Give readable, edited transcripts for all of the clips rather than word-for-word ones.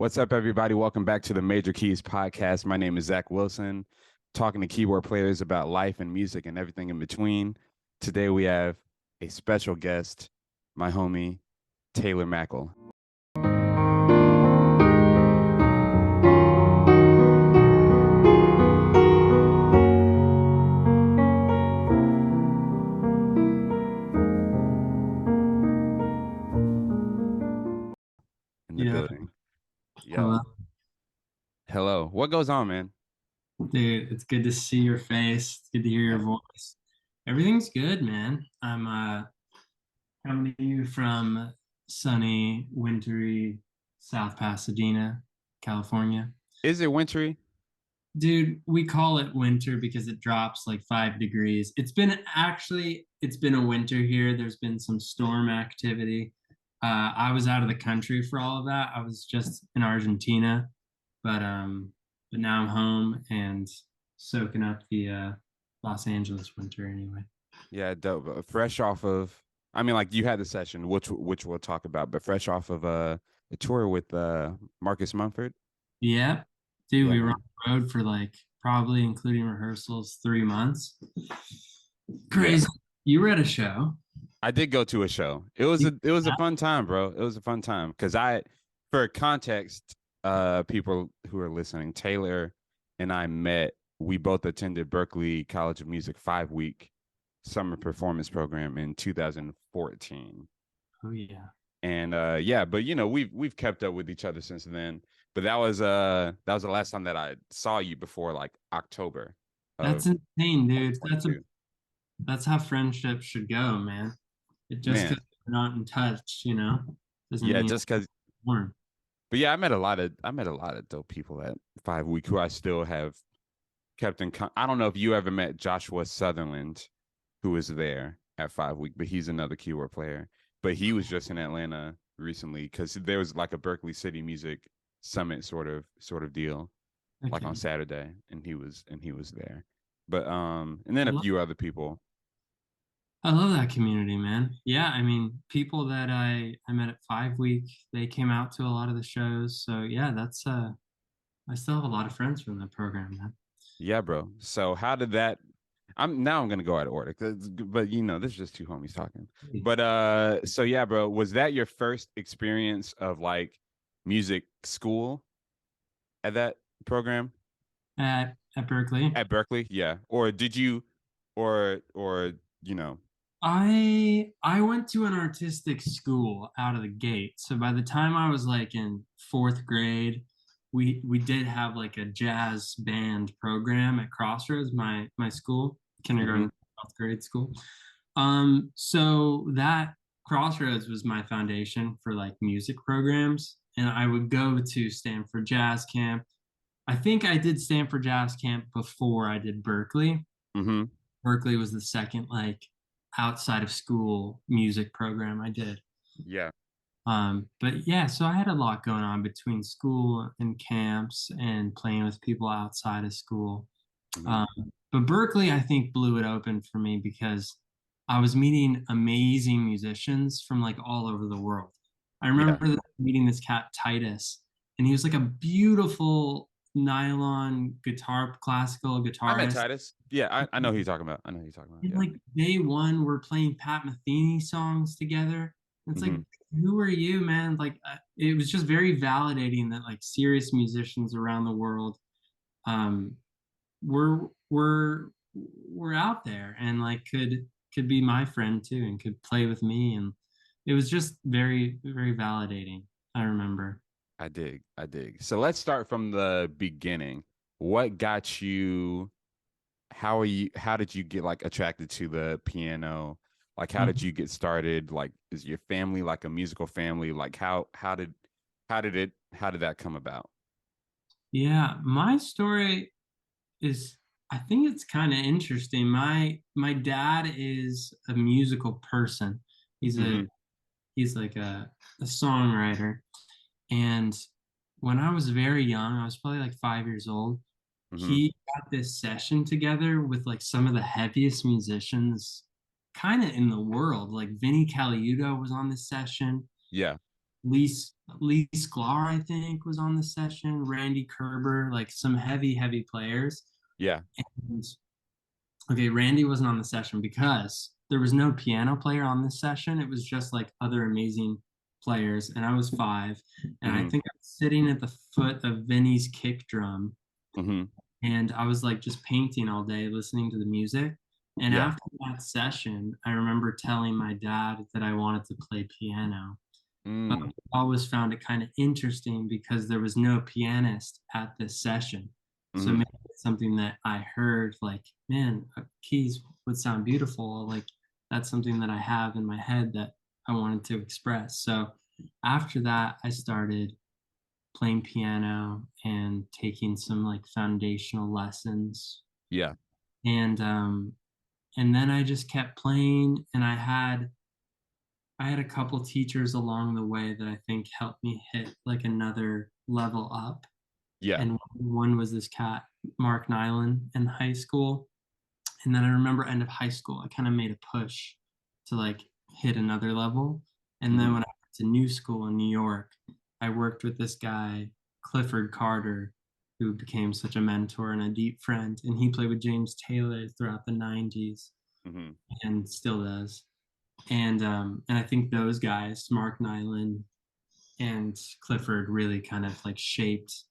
What's up, everybody? Welcome back to the Major Keyz podcast. My name is Zach Wilson, talking to keyboard players about life and music and everything in between. Today we have a special guest, my homie, Taylor Mackall. In the building. Hello. Hello. What goes on, man? Dude, it's good to see your face. It's good to hear your voice. Everything's good, man. I'm coming to you from sunny, wintry South Pasadena, California. Is it wintry? Dude, we call it winter because it drops like 5 degrees. It's been a winter here. There's been some storm activity. I was out of the country for all of that. I was just in Argentina, but now I'm home and soaking up the Los Angeles winter anyway. Yeah, dope. Fresh off of, I mean, like you had the session, which we'll talk about, but fresh off of a tour with Marcus Mumford. Yep. Dude, Yeah, we were man. on the road for like probably including rehearsals 3 months. Crazy. Yeah. You were at a show. I did go to a show. It was a fun time, bro. It was a fun time because for context, people who are listening, Taylor and I met. We both attended Berklee College of Music 5-week summer performance program in 2014. Oh yeah. And but we've kept up with each other since then. But that was the last time that I saw you before like October. That's insane, dude. 2022. That's how friendship should go, man. It just Man, because we're not in touch, doesn't yeah, mean just because. we're. But yeah, I met a lot of dope people at 5-week who I still have kept in. I don't know if you ever met Joshua Sutherland, who was there at 5-week, but he's another keyboard player. But he was just in Atlanta recently because there was like a Berkeley City Music Summit sort of deal, like on Saturday, and he was there. But and then a few other people. I love that community, man. Yeah, I mean, people that I met at 5-week, they came out to a lot of the shows. So yeah, that's I still have a lot of friends from that program, man. Yeah, bro. So how did that? I'm gonna go out of order, but there's just two homies talking. But so yeah, bro, was that your first experience of like music school at that program? At Berkeley. At Berkeley, yeah. Or did you, or you know? I went to an artistic school out of the gate. So by the time I was like in fourth grade, we did have like a jazz band program at Crossroads, my school, kindergarten, 12th grade school. So that Crossroads was my foundation for like music programs, and I would go to Stanford Jazz Camp. I think I did Stanford Jazz Camp before I did Berkeley. Mm-hmm. Berkeley was the second like outside of school music program I did. Yeah. But yeah, so I had a lot going on between school and camps and playing with people outside of school. Mm-hmm. But Berkeley, I think, blew it open for me because I was meeting amazing musicians from like all over the world. I remember meeting this cat, Titus, and he was like a beautiful nylon guitar, classical guitarist. I met Titus. Yeah, I know who you're talking about. I know who you're talking about. And Yeah. like day one, we're playing Pat Metheny songs together. It's like, who are you, man? Like, it was just very validating that like serious musicians around the world, were out there and like could be my friend too and could play with me, and it was just very very validating. I remember. I dig. So let's start from the beginning. What got you? How did you get like attracted to the piano? Like, how did you get started? Like, is your family like a musical family? Like, how did that come about? Yeah, my story is, I think it's kind of interesting. My dad is a musical person. He's like a songwriter. And when I was very young, I was probably like 5 years old, he got this session together with like some of the heaviest musicians kind of in the world. Like Vinnie Colaiuta was on this session. Yeah. Lee Sklar, I think, was on the session. Randy Kerber, like some heavy players. Yeah. And okay, Randy wasn't on the session because there was no piano player on this session. It was just like other amazing players, and I was 5, and I Mm-hmm. think I was sitting at the foot of Vinny's kick drum, Mm-hmm. and I was like just painting all day, listening to the music. And Yeah. after that session, I remember telling my dad that I wanted to play piano. But Mm. I always found it kind of interesting because there was no pianist at this session. So Mm-hmm. maybe it's something that I heard like, man, Keyz would sound beautiful. Like that's something that I have in my head that I wanted to express. So after that, I started playing piano and taking some like foundational lessons. Yeah. And and then I just kept playing, and I had a couple teachers along the way that I think helped me hit like another level up. Yeah. And one was this cat, Mark Nyland, in high school. And then I remember end of high school, I kind of made a push to like hit another level. And then Mm-hmm. when I went to new school in New York, I worked with this guy, Clifford Carter, who became such a mentor and a deep friend. And he played with James Taylor throughout the 90s Mm-hmm. and still does. And I think those guys, Mark Nyland and Clifford, really kind of like shaped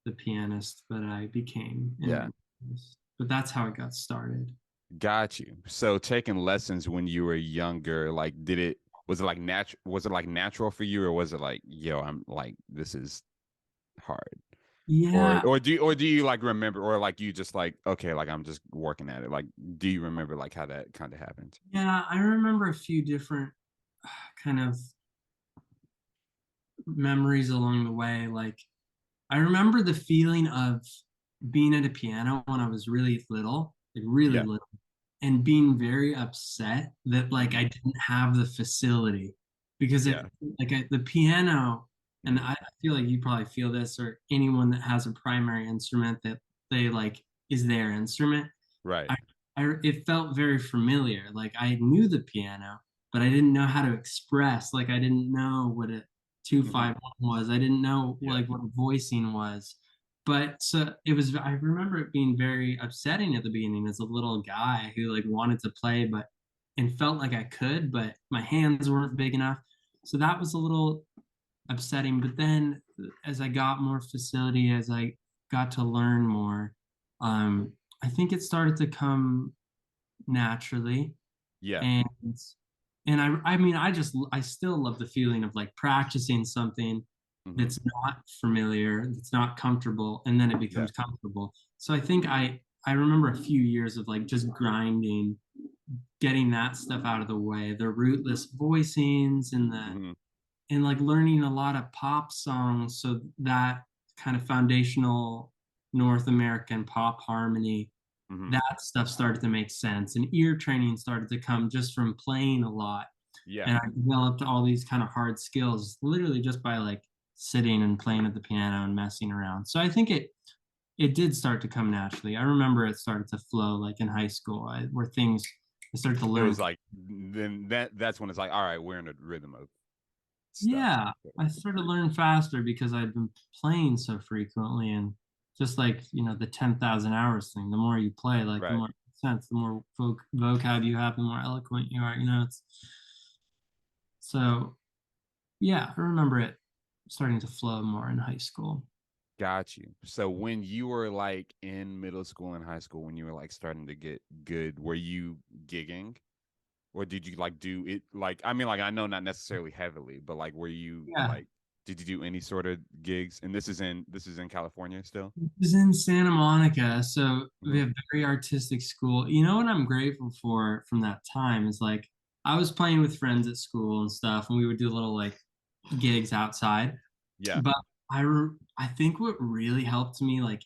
the pianist that I became. Yeah. But that's how it got started. Got you. So taking lessons when you were younger, like was it like natural for you, or was it like, yo, I'm like, this is hard? Yeah, Or do you like remember, or like you just like, okay, like I'm just working at it. Like, do you remember like how that kind of happened? yeah, I remember a few different kind of memories along the way. Like I remember the feeling of being at a piano when I was really little, like really Yeah. little, and being very upset that like Mm-hmm. I didn't have the facility because Yeah. the piano, and Mm-hmm. I feel like you probably feel this, or anyone that has a primary instrument that they like is their instrument. Right. I, it felt very familiar. Like I knew the piano, but I didn't know how to express. Like I didn't know what a two Mm-hmm. five one was. I didn't know Yeah. like what voicing was. But so it was. I remember it being very upsetting at the beginning as a little guy who like wanted to play, but and felt like I could, but my hands weren't big enough. So that was a little upsetting. But then as I got more facility, as I got to learn more, I think it started to come naturally. Yeah. And I mean I still love the feeling of like practicing something Mm-hmm. that's not familiar, that's not comfortable, and then it Yeah. becomes comfortable. So I think I remember a few years of like just grinding, getting that stuff out of the way, the rootless voicings Mm-hmm. and like learning a lot of pop songs, so that kind of foundational North American pop harmony, Mm-hmm. that stuff started to make sense, and ear training started to come just from playing a lot. Yeah. And I developed all these kind of hard skills literally just by like sitting and playing at the piano and messing around. So I think it did start to come naturally. I remember it started to flow like in high school, where things I started to It learn. was like, then that's when it's like, all right, we're in a rhythm of stuff. Yeah, I started to learn faster because I'd been playing so frequently, and just like the 10,000 hours thing. The more you play, like the Right. more it makes sense, the more vocab you have, the more eloquent you are. It's so yeah. I remember it starting to flow more in high school. Got you. So when you were like in middle school and high school, when you were like starting to get good, were you gigging? Or did you like do it like, I mean, like, I know not necessarily heavily, but like were you Yeah, like, did you do any sort of gigs? And this is in California still? it was in Santa Monica, so we Mm-hmm. have very artistic school. You know what I'm grateful for from that time is like I was playing with friends at school and stuff, and we would do little like gigs outside. Yeah. But I think what really helped me like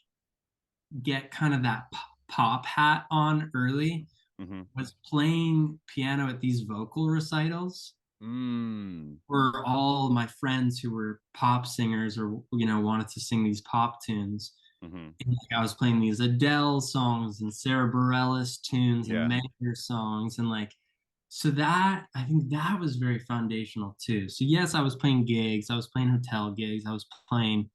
get kind of that pop hat on early Mm-hmm. was playing piano at these vocal recitals Mm. where all my friends who were pop singers or wanted to sing these pop tunes. Mm-hmm. And like I was playing these Adele songs and Sarah Bareilles tunes and Yeah. Mayer songs, and like so that I think that was very foundational too. So yes, I was playing gigs, I was playing hotel gigs, I was playing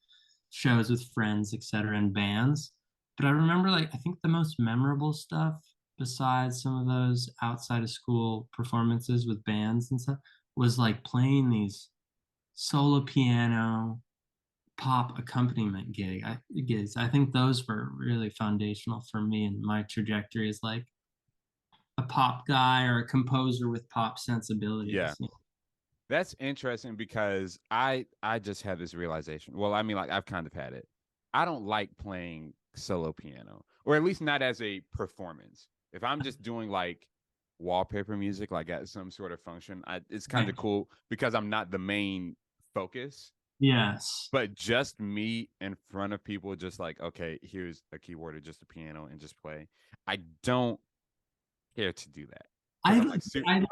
shows with friends, etc., and bands. But I remember like I think the most memorable stuff besides some of those outside of school performances with bands and stuff was like playing these solo piano pop accompaniment gigs. I think those were really foundational for me and my trajectory as like a pop guy or a composer with pop Yeah. sensibilities. That's interesting because I just had this realization. Well, I mean, like I've kind of had it. I don't like playing solo piano, or at least not as a performance. If I'm just doing like wallpaper music, like at some sort of function, it's kind Right. of cool because I'm not the main focus. Yes. But just me in front of people, just like, okay, here's a keyboard or just a piano and just play. I don't care to do that because I I'm like, I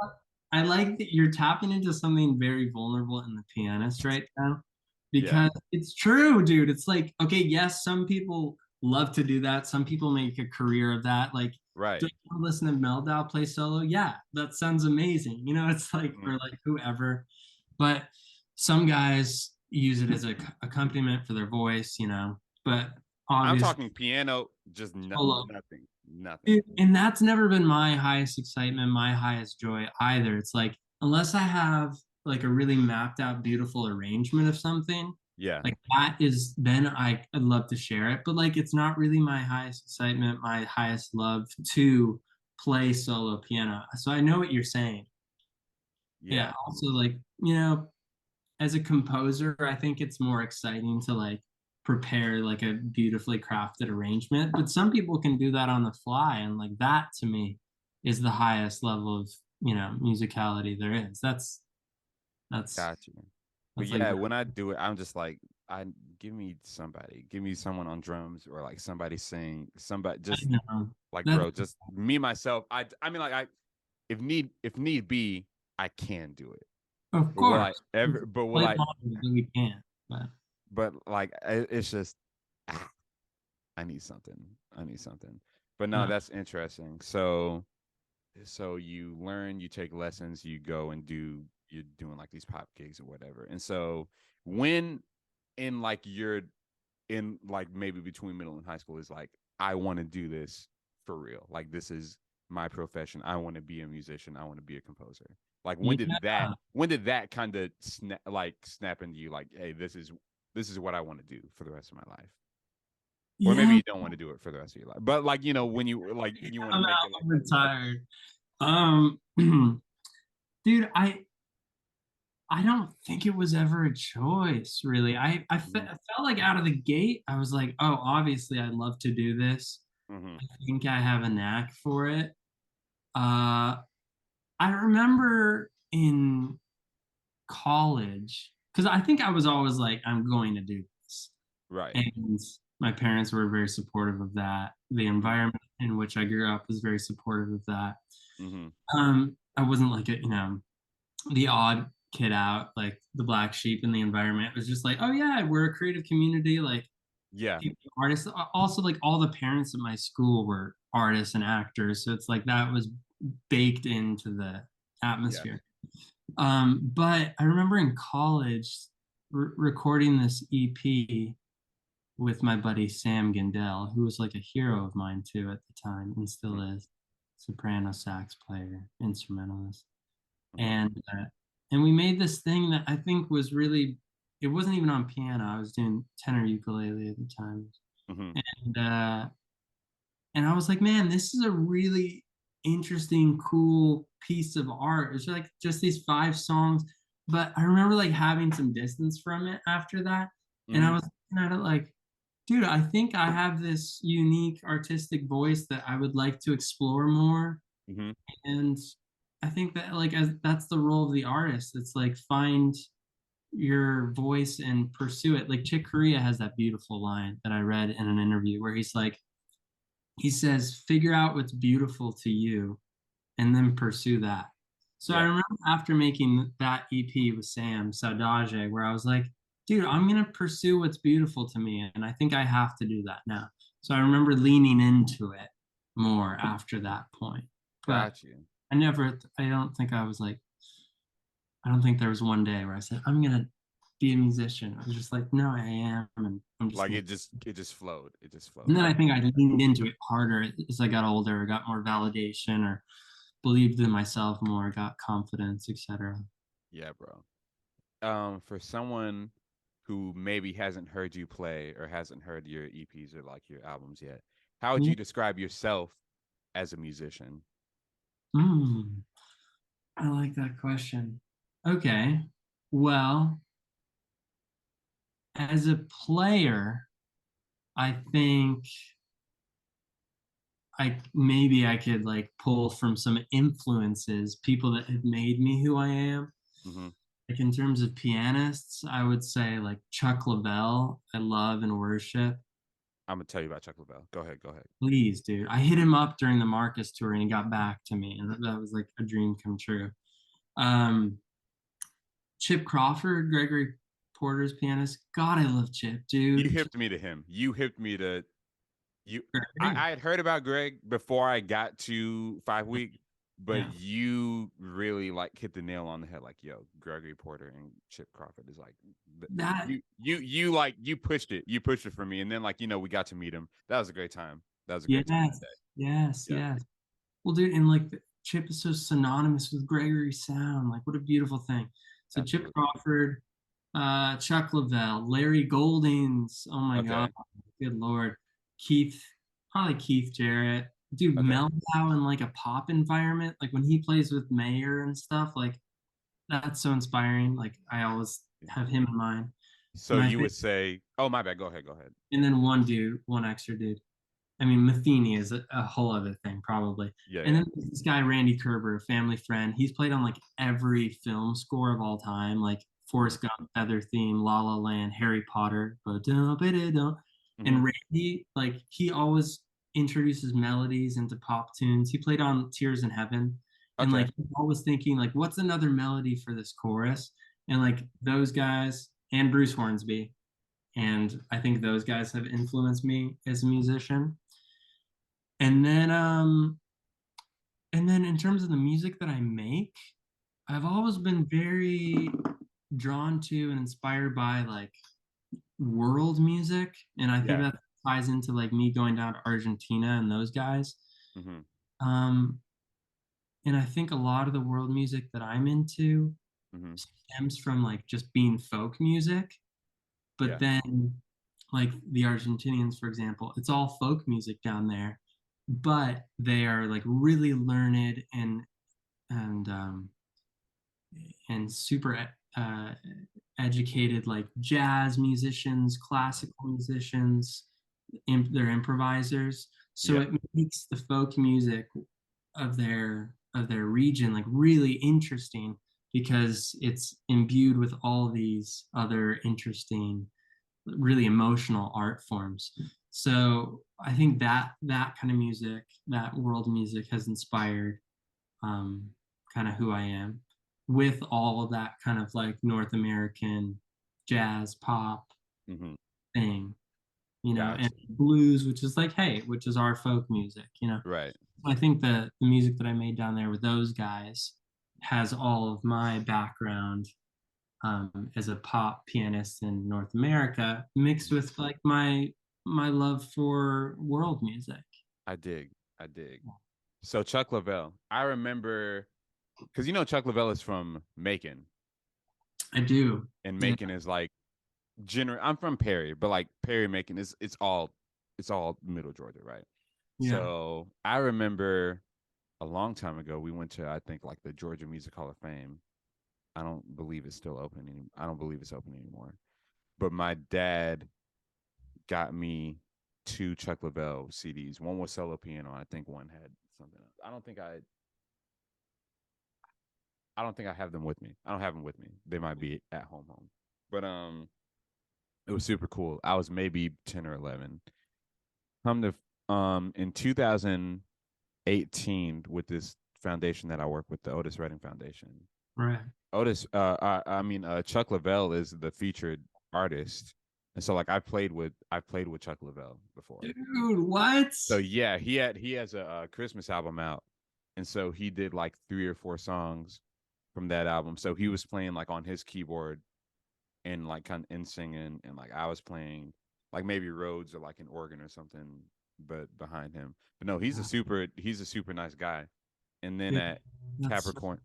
I like that you're tapping into something very vulnerable in the pianist right now yeah, because it's true, dude. It's like, okay, yes, some people love to do that. Some people make a career of that. Like, do right. you want to listen to Meldau play solo? Yeah, that sounds amazing. It's like, Mhm. or like whoever. But some guys use it as a accompaniment for their voice. But I'm obviously, talking piano, just solo. nothing, nothing. And that's never been my highest excitement, my highest joy either. It's like, unless I have like a really mapped out, beautiful arrangement of something, Yeah, like that is, then I'd love to share it. But like, it's not really my highest excitement, my highest love to play solo piano. So I know what you're saying. Yeah. yeah, Also, like, as a composer, I think it's more exciting to like prepare like a beautifully crafted arrangement. But some people can do that on the fly, and like that to me is the highest level of musicality there is. That's got you. But that's like yeah, when I do it, I'm just like, I give me someone on drums or like somebody sing, somebody I just know like, that bro, just me myself. I mean, like, if need be, I can do it. of But will I course ever? But will play I? longer than we can, but But like, it's just, ah, I need something. I need something. But no, no. that's interesting. So you learn, you take lessons, you go and you're doing like these pop gigs or whatever. And so when in like you're in like maybe between middle and high school is like, I want to do this for real. Like this is my profession. I want to be a musician. I want to be a composer. Like Yeah. when did that kind of snap into you like, hey, this is what I want to do for the rest of my life? Or maybe Yeah. you don't want to do it for the rest of your life. But like, when you want to I'm make out. it like, I'm retired. Um, dude, I don't think it was ever a choice, really. I felt like out of the gate, I was like, oh, obviously, I'd love to do this. mm-hmm, I think I have a knack for it. Uh, I remember in college, because I think I was always like, I'm going to do this. right. And my parents were very supportive of that. The Mm-hmm, environment in which I grew up was very supportive of that. mm-hmm, I wasn't like the odd kid out, like the black sheep in the environment. It was just like, oh yeah, we're a creative community, like yeah, artists. Also, like all the parents at my school were artists and actors, so it's like that was baked into the yeah, atmosphere. But I remember in college recording this EP with my buddy Sam Gindel, who was like a hero of mine too at the time and still is, soprano sax player, instrumentalist. mm-hmm, And we made this thing that I think was really, it wasn't even on piano. I was doing tenor ukulele at the time. mm-hmm, And uh and I was like, man, this is a really interesting, cool piece of art. It's like just these 5 songs. But I remember like having some distance from it after that. And I mm-hmm, was looking at it like, dude, I think I have this unique artistic voice that I would like to explore more. mm-hmm. And I think that like as that's the role of the artist. It's like find your voice and pursue it. Like Chick Corea has that beautiful line that I read in an interview where he says, figure out what's beautiful to you and then pursue that. So I Yeah, remember after making that EP with Sam Saudage, where I was like, dude, I'm gonna pursue what's beautiful to me, and I think I have to do that now. So I remember leaning into it more after that point. But got you. I don't think I was like, I don't think there was one day where I said, I'm gonna be a musician. I was just like, no, I am, and I'm just Like gonna. it just flowed. It just flowed. And then I think I leaned into it harder as I got older, got more validation, or believed in myself more, got confidence, etc. Yeah, bro. For someone who maybe hasn't heard you play or hasn't heard your EPs or like your albums yet, how would Yeah. you describe yourself as a musician? Mm, I like that question. Okay. Well, as a player, I think I could like pull from some influences, people that have made me who I am. Hmm. Like in terms of pianists, I would say like Chuck Leavell, I love and worship. I'm gonna tell you about Chuck Leavell. Go ahead. Go ahead. Please, dude. I hit him up during the Marcus tour and he got back to me, and that was like a dream come true. Um, Chip Crawford, Gregory Porter's pianist. God, I love Chip, You dude. hipped me to him. You hipped me to you. Gregory. I had heard about Greg before I got to 5 week, but Yeah. you really like hit the nail on the head. Like, yo, Gregory Porter and Chip Crawford is like That, you like you pushed it. You pushed it for me, and then like we got to meet him. That was a great time. That was a great time yes, that day. yes, Yeah. yes. Well, dude, and like Chip is so synonymous with Gregory sound. Like, what a beautiful thing. So Chip Absolutely. Crawford, Chuck Leavell, Larry Goldings. Oh my God, Okay. good Lord. Keith, probably Keith Jarrett. Dude, Okay. Mellow in like a pop environment, like when he plays with Mayer and stuff, like that's so inspiring. Like I always have him in mind. So And I you think, would say, "Oh, my bad. Go ahead. Go ahead." and then one dude, one extra dude. I mean, Matheny is a whole other thing, probably. Yeah. And Yeah. then there's this guy, Randy Kerber, a family friend. He's played on like every film score of all time, like Hmm. Forrest Gump, Feather Theme, La La Land, Harry Potter. And Hmm. Randy, like, he always introduces melodies into pop tunes. He played on Tears in Heaven. And like, Okay. he's always thinking, like, what's another melody for this chorus? And like, those guys, and Bruce Hornsby. And I think those guys have influenced me as a musician. And then in terms of the music that I make, I've always been very drawn to and inspired by like world music. And I think Yeah. that ties into like me going down to Argentina and those guys. Hmm. Um, and I think a lot of the world music that I'm into Hmm. stems from like just being folk music. But Yeah. then like the Argentinians, for example, it's all folk music down there, but they are like really learned and um, and super educated, like jazz musicians, classical musicians. They're improvisers, so Yeah. it makes the folk music of their region like really interesting because it's imbued with all these other interesting, really emotional art forms. So I think that kind of music, that world music, has inspired um, kind of who I am, with all of that kind of like North American jazz pop Hmm. thing, you know, and Gotcha. blues, which is like, hey, which is our folk music, you know. Right. I think the music that I made down there with those guys has all of my background as a pop pianist in North America, mixed Mhm. with like my love for world music. I dig. I dig. So Chuck Leavell, I remember because Chuck Leavell is from Macon, I do. and Yeah. Macon is like general. I'm from Perry, but like Perry, Macon is it's all Middle Georgia, right? Yeah. So I remember a long time ago we went to I think like the Georgia Music Hall of Fame. I don't believe it's still open any. I don't believe it's open anymore. But my dad got me two Chuck Leavell CDs. One was solo piano. I think one had something else. I don't think I have them with me. I don't have them with me. They might be at home. But it was super cool. I was maybe 10 or 11. Come to in 2018 with this foundation that I work with, the Otis Redding Foundation. Right. Chuck Leavell is the featured artist. And so like I played with Chuck Leavell before. Dude, what? So yeah, he has a Christmas album out and so he did like 3 or 4 songs from that album. So he was playing like on his keyboard and like kind of and singing, and like I was playing like maybe Rhodes or like an organ or something, but behind him. But no, he's a super nice guy. And then Dude, at that's so Capricorn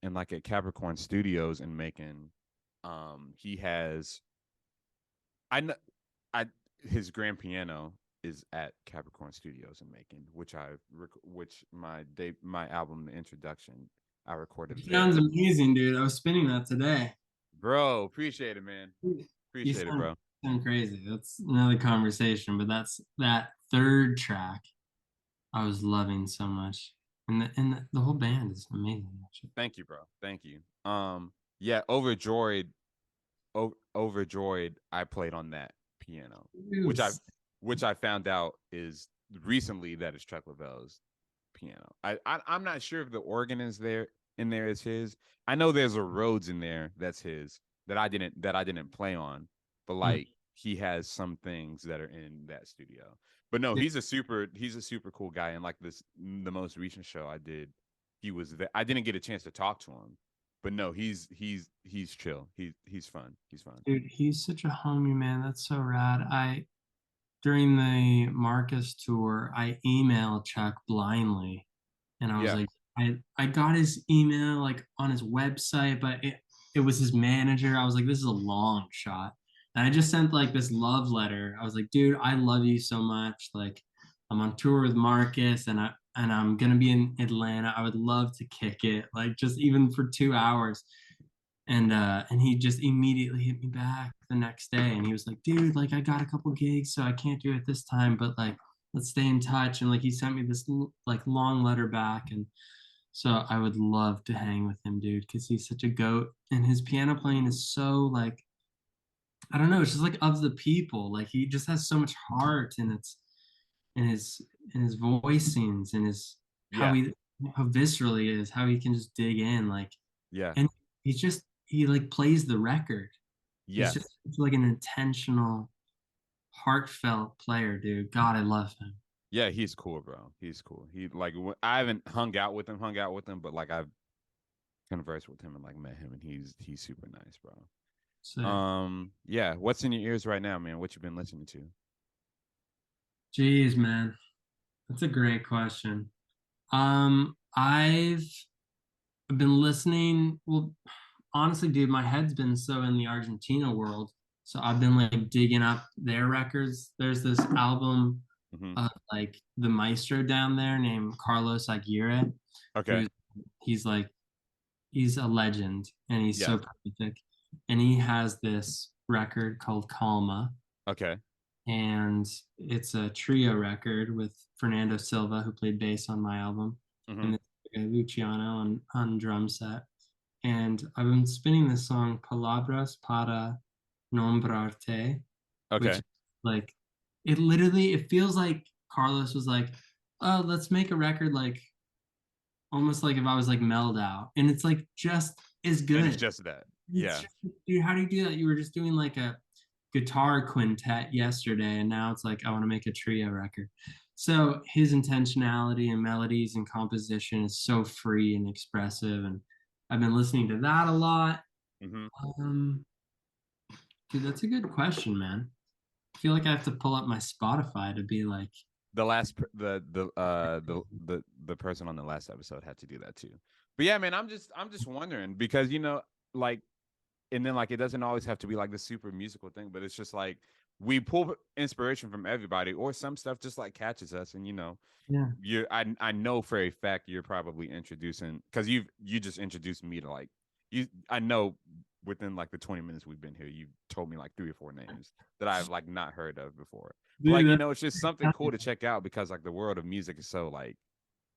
and like at Capricorn Studios in Macon, he has I know I his grand piano is at Capricorn Studios in Macon, which my album, The Introduction, I recorded it sounds there. amazing, dude. I was spinning that today. Bro, appreciate it, man. You Appreciate it, bro. sound crazy. That's another conversation, but that's that third track I was loving so much. And the whole band is amazing, actually. Thank you, bro. Thank you. Yeah, Overjoyed, I played on that piano, which I Yes. which I found out is recently that it's Chuck Leavell's piano. I'm not sure if the organ is there in there is his. I know there's a Rhodes in there that's his that I didn't play on, but Mm. like he has some things that are in that studio. But no, he's a super cool guy. And like the most recent show I did, he was there. I didn't get a chance to talk to him, but no, he's chill. He's fun. He's fun. Dude, he's such a homie, man. That's so rad. During the Marcus tour, I emailed Chuck blindly, and I was Yeah, like, I got his email like on his website, but it was his manager. I was like, this is a long shot. And I just sent like this love letter. I was like, dude, I love you so much. Like, I'm on tour with Marcus, and I'm gonna be in Atlanta. I would love to kick it, like just even for 2 hours. And he just immediately hit me back the next day, and he was like, dude, like I got a couple gigs, so I can't do it this time, but like let's stay in touch. And like he sent me this like long letter back, and so I would love to hang with him, dude, because he's such a goat, and his piano playing is so like, I don't know, it's just like of the people. Like he just has so much heart, and it's in his voicings, and his yeah, how visceral he is, how he can just dig in, like, yeah, and he like plays the record. He's yeah, just like an intentional, heartfelt player, dude. God, I love him. yeah. He's cool, bro. He's cool. He like I haven't hung out with him, but like I've conversed with him and like met him, and he's super nice, bro. Sick. Yeah. What's in your ears right now, man? What you been listening to? Jeez, man. That's a great question. I've been listening. Well, honestly, dude, my head's been so in the Argentina world. So I've been like digging up their records. There's this album Hmm. of like the maestro down there named Carlos Aguirre, Okay. who's he's like he's a legend, and he's Yeah. so prolific. And he has this record called Calma, Okay. and it's a trio record with Fernando Silva, who played bass on my album, Hmm. and Luciano on drum set. And I've been spinning this song Palabras para Nombrarte, which Okay. like it feels like Carlos was like, oh, let's make a record like almost like if I was like mellowed out. And it's like just as And it's good. just that. It's Yeah. just, dude, how do you do that? You were just doing like a guitar quintet yesterday, and now it's like I want to make a trio record. So his intentionality and melodies and composition is so free and expressive, and I've been listening to that a lot. Hmm. Um, Dude, that's a good question, man. I feel like I have to pull up my Spotify to be like, The last the person on the last episode had to do that too. But yeah, man, I'm just wondering because like and then like it doesn't always have to be like the super musical thing, but it's just like we pull inspiration from everybody, or some stuff just like catches us, and yeah, I know for a fact you're probably introducing because you just introduced me to like I know within like the 20 minutes we've been here, you've told me like 3 or 4 names that I've like not heard of before. But like, dude, it's just something cool to check out because like the world of music is so like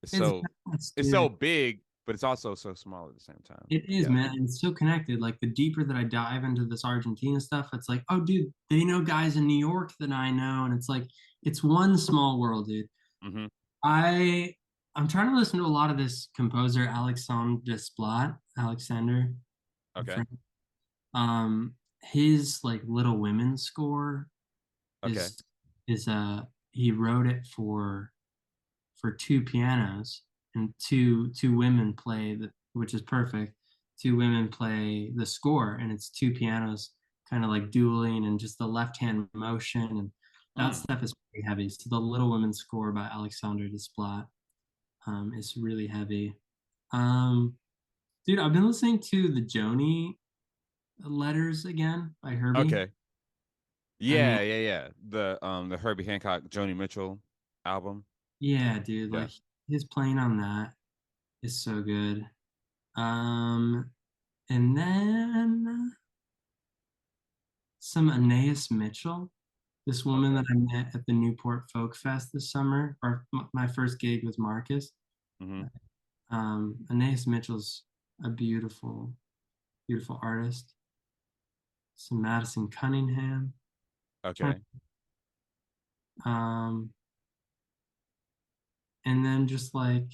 it's it's so nuts, it's so dude. big, but it's also so small at the same time. It is, Yeah. man. And it's so connected. Like the deeper that I dive into this Argentina stuff, it's like, oh, dude, they know guys in New York that I know, and it's like, it's one small world, dude. Hmm. I I'm trying to listen to a lot of this composer Alexandre Desplat, Alexander. Okay. His like Little Women score Okay. is he wrote it for for two pianos, and two women play which is perfect. Two women play the score, and it's two pianos kind of like dueling, and just the left hand motion, and that Mm. stuff is pretty heavy. So the Little Women score by Alexander Desplat is really heavy. Um, dude, I've been listening to the Joni letters again by Herbie. Okay. I mean, Yeah. The Herbie Hancock, Joni Mitchell album. yeah, dude, Yeah. like his playing on that is so good. Um, and then some Anais Mitchell, this woman Okay. that I met at the Newport Folk Fest this summer, or my first gig with Marcus. Mm-hmm. Anais Mitchell's a beautiful, beautiful artist. Some Madison Cunningham. Okay. Um, and then just like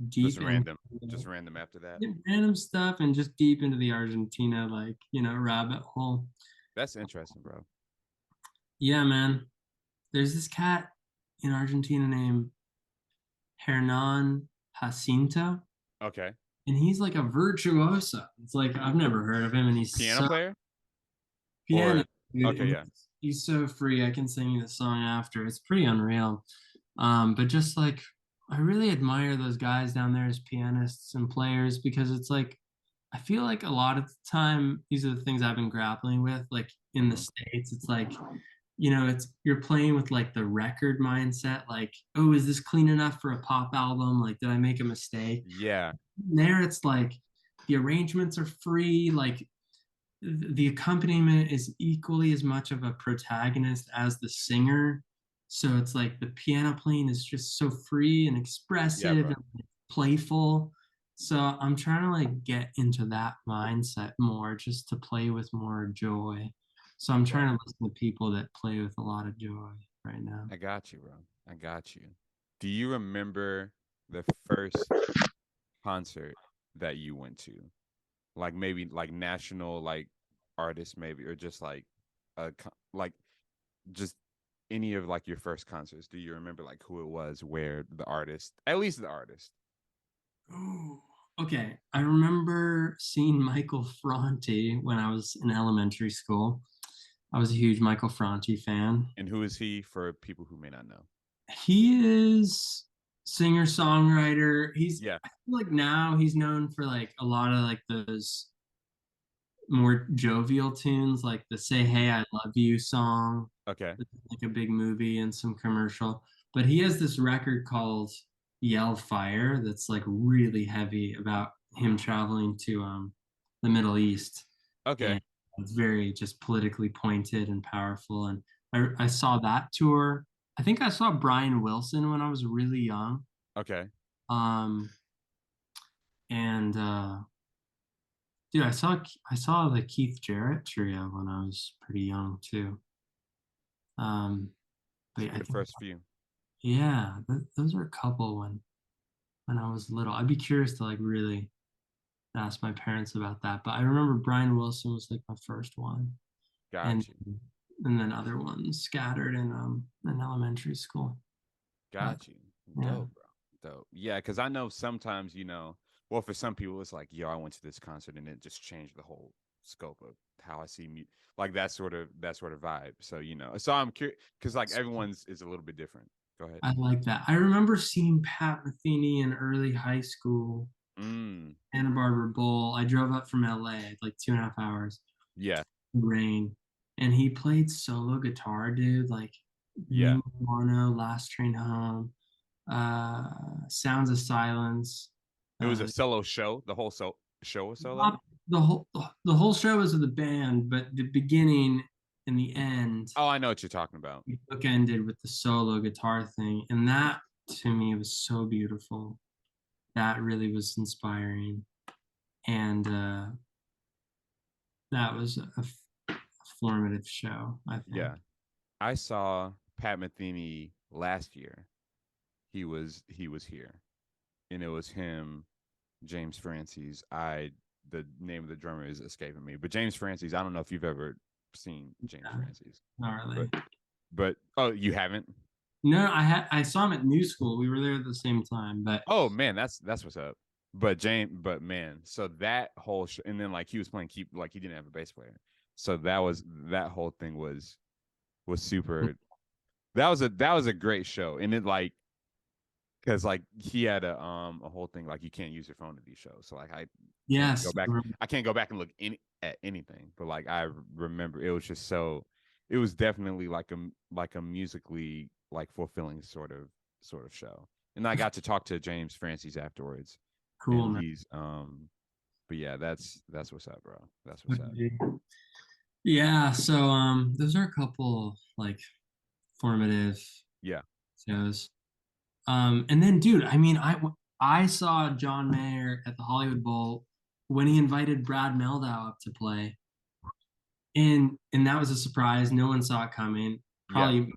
Just deep into random. Just random after that. random stuff, and just deep into the Argentina, like, rabbit hole. That's interesting, bro. Yeah, man. There's this cat in Argentina named Hernan Jacinto, Okay. and he's like a virtuoso. It's like I've never heard of him, and he's Piano so player? piano, Or dude, okay, and yeah. he's so free. I can sing you the song after. It's pretty unreal. But just like I really admire those guys down there as pianists and players, because it's like I feel like a lot of the time these are the things I've been grappling with. Like in the Mm-hmm. States, it's like, it's you're playing with like the record mindset, like, oh, is this clean enough for a pop album? Like, did I make a mistake? Yeah. There, it's like the arrangements are free, like the accompaniment is equally as much of a protagonist as the singer. So it's like the piano playing is just so free and Yeah, expressive bro. and playful. So I'm trying to like get into that mindset more, just to play with more joy. So I'm Yeah. trying to listen to people that play with a lot of joy right now. I got you, bro. I got you. Do you remember the first concert that you went to? Like maybe like national like artist maybe, or just like like just any of like your first concerts. Do you remember like who it was, where the artist, at least the artist? Ooh, okay. I remember seeing Michael Franti when I was in elementary school. I was a huge Michael Franti fan. And who is he for people who may not know? He is singer songwriter. Yeah. I feel like now he's known for like a lot of like those more jovial tunes, like the "Say Hey I Love You" song, Okay. like a big movie and some commercial. But he has this record called "Yell Fire" that's like really heavy, about him traveling to the Middle East, Okay. and it's very just politically pointed and powerful. And I saw that tour. I think I saw Brian Wilson when I was really young. Okay. Um, and dude, I saw the Keith Jarrett trio when I was pretty young too. But So I you're the think, first few. yeah, those are a couple when I was little. I'd be curious to like really ask my parents about that. But I remember Brian Wilson was like my first one, and Got you. then other ones scattered in elementary school. But Got you. yeah, Dope, bro. Dope. Yeah, because I know sometimes, well, for some people, it's like, yo, I went to this concert and it just changed the whole scope of how I see like that sort of vibe. So, so I'm curious because like everyone's is a little bit different. Go ahead. I like that. I remember seeing Pat Metheny in early high school, Mm, Anna Barbara Bowl. I drove up from LA like 2.5 hours, yeah. rain, and he played solo guitar, dude. Like Yeah. Mono, Last Train Home, Sounds of Silence. It was a Uh, solo show. The whole show was solo. the whole show was with the band, but the beginning and the end Oh, I know what you're talking about. we bookended with the solo guitar thing, and that to me was so beautiful. That really was inspiring, and that was a formative show, I think. Yeah. I saw Pat Metheny last year. He was here, and it was him, James Francis. The name of the drummer is escaping me, but James Francis. I don't know if you've ever seen James Yeah, Francis, not really. but oh, you haven't? No, I saw him at New School. We were there at the same time, but Oh man, that's what's up. But but man, so that whole and then like he was playing keep like he didn't have a bass player, so that whole thing was super. That was a great show, and it like because like he had a whole thing like you can't use your phone to these shows, so like can't go yes, back. I can't go back and look at anything, but like I remember it was just so. It was definitely like a musically like fulfilling sort of show. And I got to talk to James Francis afterwards, cool, and man. he's but yeah, that's what's up, bro. That's what's up. Yeah, so those are a couple like formative Yeah, shows. And then, dude, I mean, I saw John Mayer at the Hollywood Bowl when he invited Brad Mehldau up to play, and that was a surprise. No one saw it coming. yeah, Probably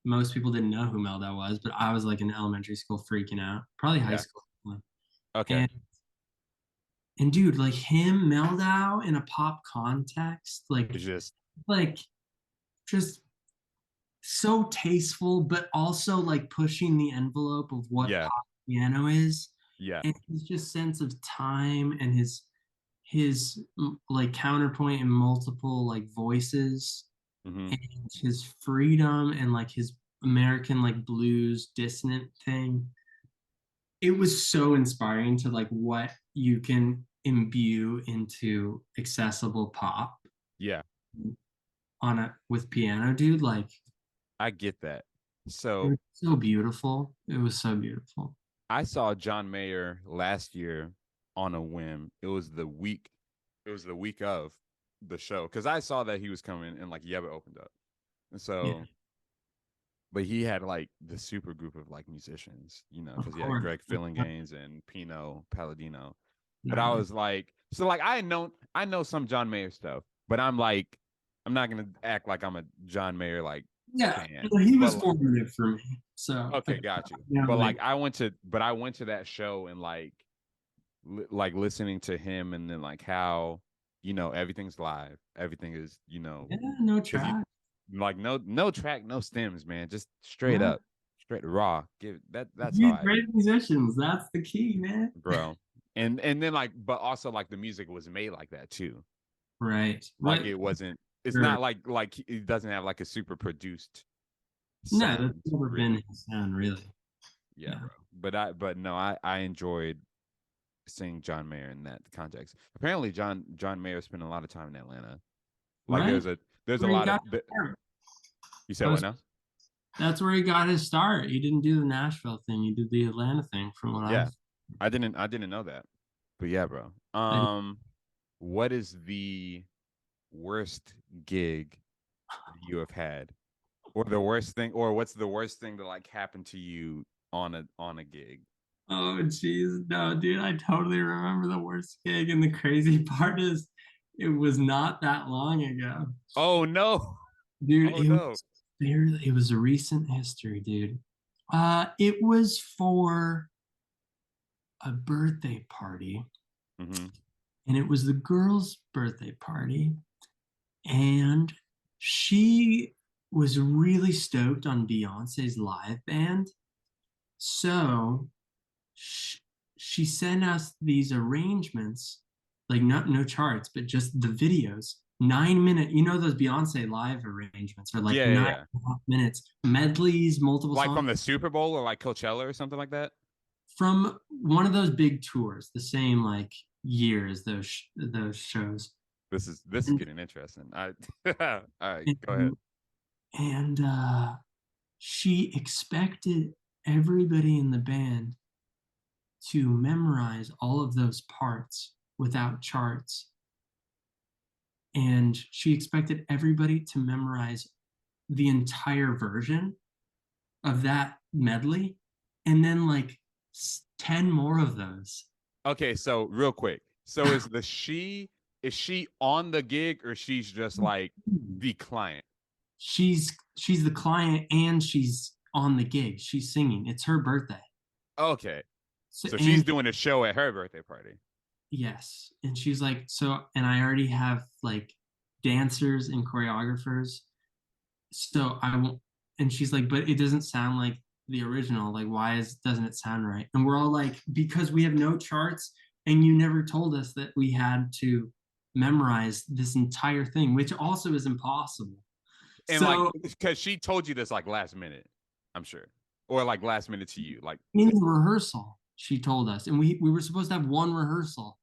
most people didn't know who Mehldau was, but I was like in elementary school freaking out. Probably high yeah. school. Okay, And dude, like him, Mehldau in a pop context, it's just like just so tasteful, but also like pushing the envelope of what yeah, pop piano is, yeah, and his just sense of time and his like counterpoint and multiple like voices hmm and his freedom and like his American like blues dissonant thing. It was so inspiring to like what you can imbue into accessible pop yeah. on a with piano, dude. Like I get that. it So was so beautiful. It was so beautiful. I saw John Mayer last year on a whim. It was the week of the show because I saw that he was coming and like Yeba opened up, and Yeah, so but he had like the super group of like musicians, you know, of because he had course. Greg Fillinganes and Pino Palladino. But I Gnarly. was like, so like I know some John Mayer stuff, but I'm like, I'm not gonna act like I'm a John Mayer like Yeah, fan. he was But formative for me. So okay, got you. yeah, But like like I went to that show and like like listening to him and then like how you know everything's live, everything is you know yeah, no because you track. like no track, no stems, man, just straight Yeah, up, straight raw. Give that that's how these I great musicians. That's the key, man. bro. And then like but also like the music was made like that too. Right. Like What? it wasn't it's Sure. not like it doesn't have like a super produced No, that's sound never been really. his sound, really. Yeah, Yeah. bro. But no, I enjoyed seeing John Mayer in that context. Apparently John Mayer spent a lot of time in Atlanta. Like Right. there's a Where he lot of got his start. you said That what was, now? that's where he got his start. He didn't do the Nashville thing. He did the Atlanta thing, from what Yeah. I didn't know that. But yeah, bro. I What is the worst gig you have had? Or the worst thing or what's the worst thing that like happened to you on a gig? Oh, jeez. No, dude, I totally remember the worst gig. And the crazy part is, it was not that long ago. Oh no. Dude, Oh no. it was a recent history, dude. It was for a birthday party, Mm-hmm. and it was the girl's birthday party, and she was really stoked on Beyonce's live band. So she sent us these arrangements, like not no charts, but just the videos. 9 minute, you know those Beyonce live arrangements are like Yeah, yeah, nine yeah. and a half minutes, medleys, multiple Like songs from the Super Bowl or like Coachella or something like that? from one of those big tours, the same like year as those shows. This is And getting interesting. I all right, go ahead. and, and she expected everybody in the band to memorize all of those parts without charts. And she expected everybody to memorize the entire version of that medley and then like 10 more of those. Okay, so real quick. So is she on the gig or she's just like the client? She's the client and she's on the gig. She's singing. It's her birthday. Okay. So So she's and doing a show at her birthday party. yes, and she's like, so, and I already have like dancers and choreographers. So I won't. and she's like, but it doesn't sound like the original. Like, why doesn't it sound right? And we're all like, because we have no charts, and you never told us that we had to memorize this entire thing, which also is impossible. And like, So because she told you this like last minute, I'm sure, or like last minute to you, like in the rehearsal, she told us, and we were supposed to have one rehearsal,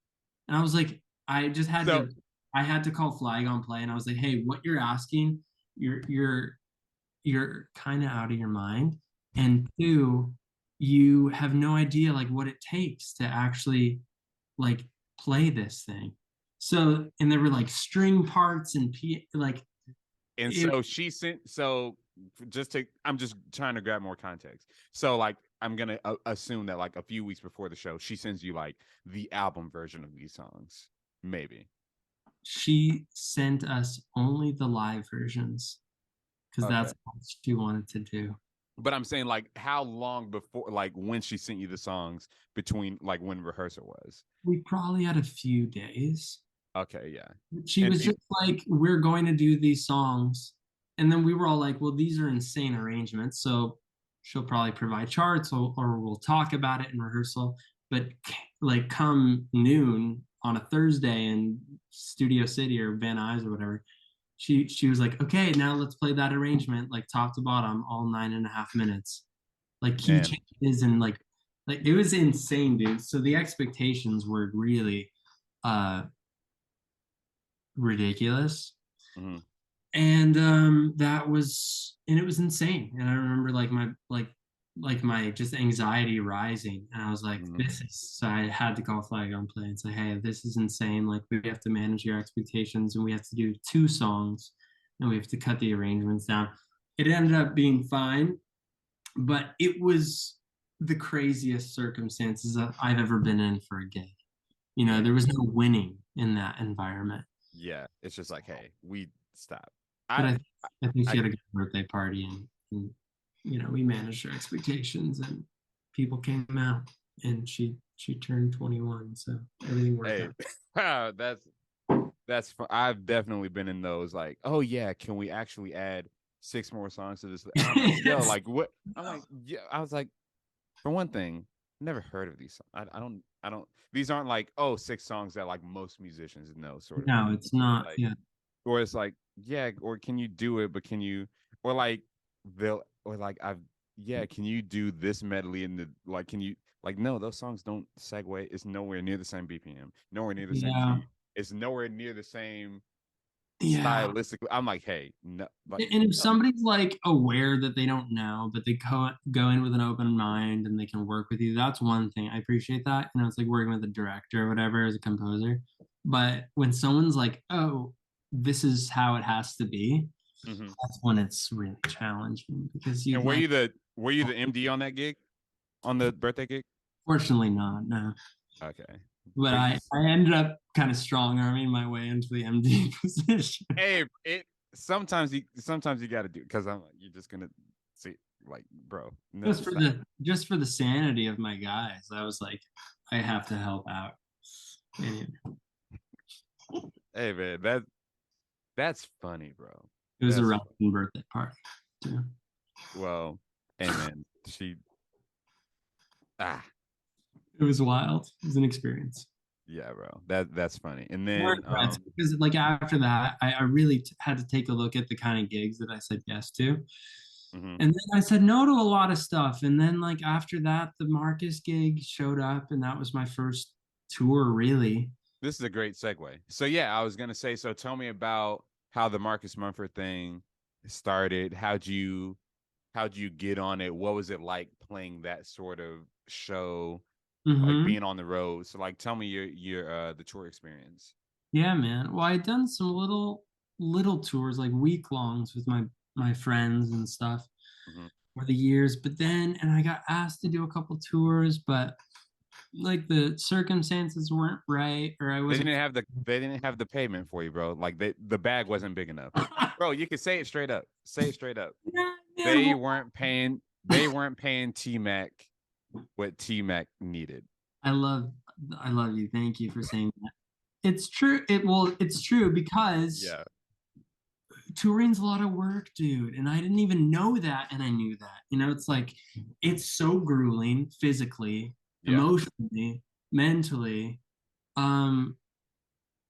and I was like, I just had so. to, I had to call Flag on Play, and I was like, hey, what you're asking, you're kind of out of your mind, and two, you have no idea like what it takes to actually like play this thing. So, and there were like string parts and like And it, so she sent. So I'm just trying to grab more context. So like, I'm gonna assume that like a few weeks before the show, she sends you like the album version of these songs, maybe. she sent us only the live versions because Okay. that's what she wanted to do. But I'm saying like, how long before, like when she sent you the songs between like when rehearsal was? We probably had a few days. Okay, yeah. She And was just like, we're going to do these songs. And then we were all like, well, these are insane arrangements. So she'll probably provide charts, or we'll talk about it in rehearsal. But like come noon on a Thursday in Studio City or Van Nuys or whatever, she was like, okay, now let's play that arrangement, like top to bottom, all 9.5 minutes. Like key man, changes and like it was insane, dude. So the expectations were really uh ridiculous. mm-hmm. And that was, and it was insane. And I remember like my just anxiety rising, and I was like, Mm-hmm. this is, so I had to call Flag on Play and say, hey, this is insane. Like, we have to manage your expectations, and we have to do 2 songs, and we have to cut the arrangements down. It ended up being fine, but it was the craziest circumstances that I've ever been in for a gig. You know, Man, there was no winning in that environment. yeah, it's just like, hey, we stop. But I, I think she I, had a good birthday party, and you know, we managed her expectations, and people came out, and she turned 21, so everything worked hey, out. that's I've definitely been in those. Like, oh yeah, can we actually add 6 more songs to this? And I'm like, yo, Yes. like what? I'm like, yeah. I was like, for one thing, never heard of these songs. I don't. These aren't like, oh, 6 songs that like most musicians know, sort of No, thing. it's not. Like, Yeah. or it's like, yeah, or can you do it? But can you, or like yeah, can you do this medley in the, like, can you, like, no, those songs don't segue. It's nowhere near the same BPM, nowhere near the same Yeah. key. It's nowhere near the same Yeah. stylistically. I'm like, hey, no, like, And if no. somebody's like aware that they don't know, but they go in with an open mind and they can work with you, that's one thing. I appreciate that. You know, it's like working with a director or whatever as a composer. But when someone's like, oh, this is how it has to be, Mm-hmm. that's when it's really challenging, because you And like, were you the MD on that gig, on the birthday gig? fortunately not, no. Okay, But but I ended up kind of strong arming my way into the MD position. hey, sometimes you got to do, because I'm like, you're just gonna see, like, bro, no, stop. Just for the sanity of my guys, I was like, I have to help out. Anyway, Hey man, that's funny, bro. it was a That's relevant birthday party too. well, hey man, ah It was wild. It was an experience. yeah, bro. That's funny. And No then regrets, because like after that, I really had to take a look at the kind of gigs that I said yes to. mhm. And then I said no to a lot of stuff. And then like after that, the Marcus gig showed up, and that was my first tour, really. This is a great segue. So yeah, I was gonna say, so tell me about how the Marcus Mumford thing started. How'd you get on it? What was it like playing that sort of show, like Mm-hmm. being on the road? So like, tell me your the tour experience. Yeah, man. Well, I'd done some little tours, like week longs with my friends and stuff Mhm. for the years. But then, and I got asked to do a couple tours, but like the circumstances weren't right, or I wasn't. They didn't have the payment for you, bro. Like the bag wasn't big enough. Bro, you can say it straight up. Say it straight up. Yeah, man. They Well, weren't paying they weren't paying T Mac what T Mac needed. I love I love you. Thank you for saying that. It's true. It's true because Yeah. touring's a lot of work, dude. And I didn't even know that. And I knew that. It's like, it's so grueling physically, Yeah. emotionally, mentally. Um,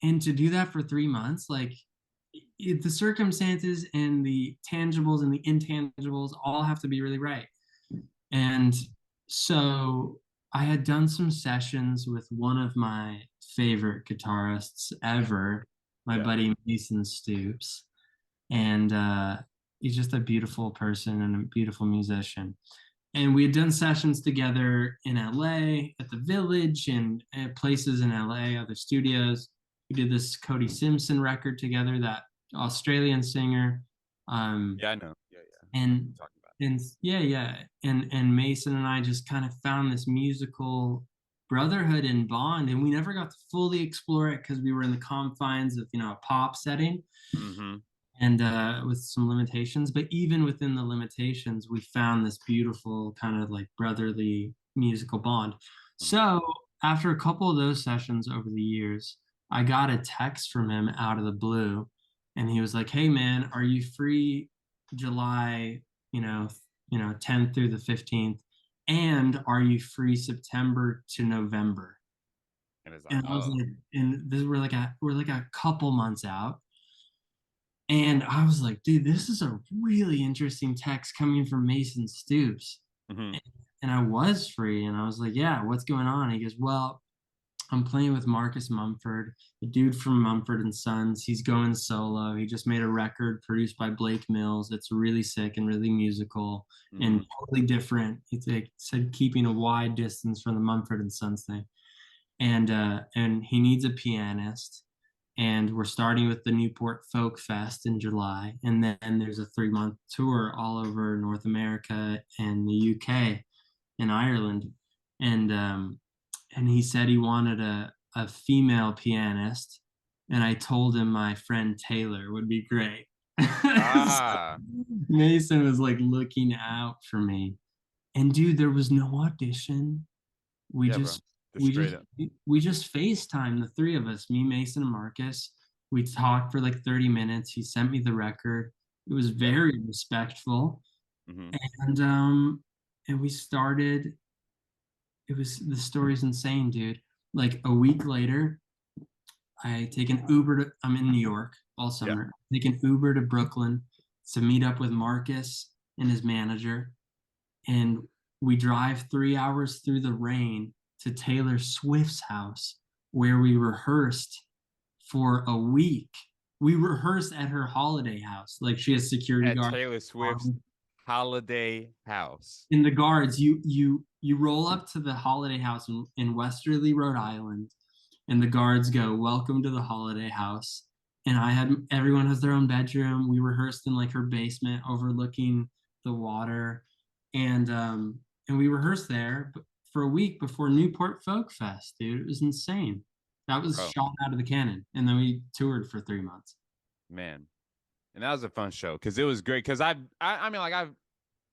and to do that for 3 months, like the circumstances and the tangibles and the intangibles all have to be really right. And so I had done some sessions with one of my favorite guitarists ever, my Yeah. buddy Mason Stoops. And he's just a beautiful person and a beautiful musician. And we had done sessions together in LA at the Village and at places in LA, other studios. We did this Cody Simpson record together, that Australian singer. Yeah, I know. Yeah, yeah. And Talking about. and yeah, yeah. And Mason and I just kind of found this musical brotherhood and bond, and we never got to fully explore it because we were in the confines of a pop setting Mm-hmm. and with some limitations. But even within the limitations, we found this beautiful kind of like brotherly musical bond. Mm-hmm. So after a couple of those sessions over the years, I got a text from him out of the blue, and he was like, "Hey man, are you free July, 10th through the 15th? And are you free September to November?" And it's like, And I was oh, like, and this we're like a couple months out. And I was like, dude, this is a really interesting text coming from Mason Stoops. mm-hmm. And I was free. And I was like, yeah, what's going on? He goes, well, I'm playing with Marcus Mumford, the dude from Mumford and Sons. He's going solo. He just made a record produced by Blake Mills. It's really sick and really musical Mm-hmm. and totally different. It's like said keeping a wide distance from the Mumford and Sons thing. And he needs a pianist, and we're starting with the Newport Folk Fest in July, and then there's a 3-month tour all over North America and the UK and Ireland. And he said he wanted a female pianist, and I told him my friend Taylor would be great. So Ah, Mason was like looking out for me, and dude, there was no audition. we yeah, bro. just Just we straight just up. we just FaceTime, the three of us, me, Mason, and Marcus. We talked for like 30 minutes. He sent me the record. It was Yeah. very respectful. Mm-hmm. And we started. It was The story's insane, dude. Like a week later, I take an Uber to I'm in New York all Yeah. summer. Take an Uber to Brooklyn to meet up with Marcus and his manager, and we drive 3 hours through the rain to Taylor Swift's house where we rehearsed for a week. We rehearsed at her holiday house. Like she has security At guards. Taylor Swift's holiday house. In the guards, you roll up to the holiday house in Westerly, Rhode Island, and the guards go, "Welcome to the holiday house." And everyone has their own bedroom. We rehearsed in like her basement overlooking the water. And we rehearsed there for a week before Newport Folk Fest, dude. It was insane. That was Bro, shot out of the cannon. And then we toured for 3 months. man. And that was a fun show because it was great. Because I mean, like I've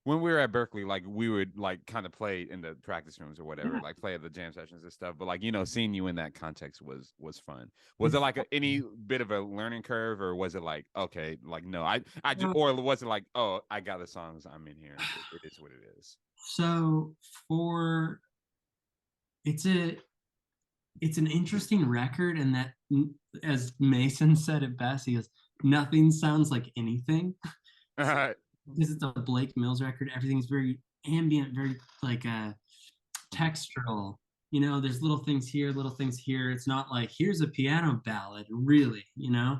when we were at Berkeley, like we would like kind of play in the practice rooms or whatever, Yeah. like play at the jam sessions and stuff. But like seeing you in that context was fun. Was it It's like any bit of a learning curve, or was it like okay, like no, I just, uh, or was it like oh, I got the songs, I'm in here, it is what it is. so for it's a it's an interesting record, and that, as Mason said it best, he goes, nothing sounds like anything. Because it's a Blake Mills record, everything's very ambient, very like textural. There's little things here, little things here. It's not like here's a piano ballad, really. Yeah,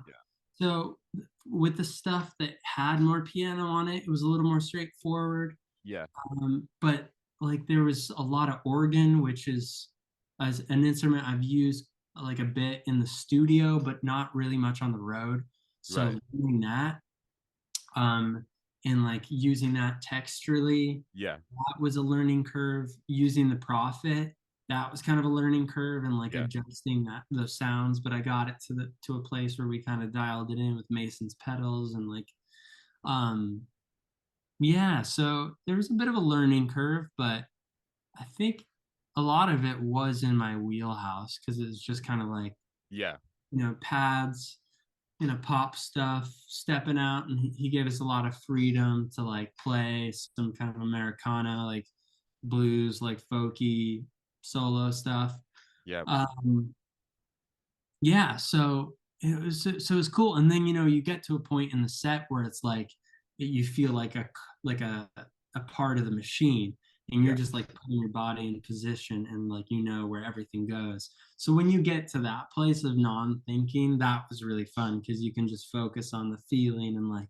So with the stuff that had more piano on it, it was a little more straightforward. yeah, But like there was a lot of organ, which is as an instrument I've used like a bit in the studio, but not really much on the road. So right, doing that, um, and like using that texturally, yeah, that was a learning curve. Using the Prophet, that was kind of a learning curve, and like yeah. adjusting those sounds. But I got it to a place where we kind of dialed it in with Mason's pedals and like um yeah, so there was a bit of a learning curve, but I think a lot of it was in my wheelhouse because it's just kind of like, Yeah. pads, pop stuff, stepping out, and he gave us a lot of freedom to like play some kind of Americana, like blues, like folky solo stuff. Yeah. Um, yeah, so it was cool. And then you get to a point in the set where it's like you feel like like a a part of the machine, and you're Yeah. just like putting your body in position and like where everything goes. So when you get to that place of non-thinking, that was really fun because you can just focus on the feeling and like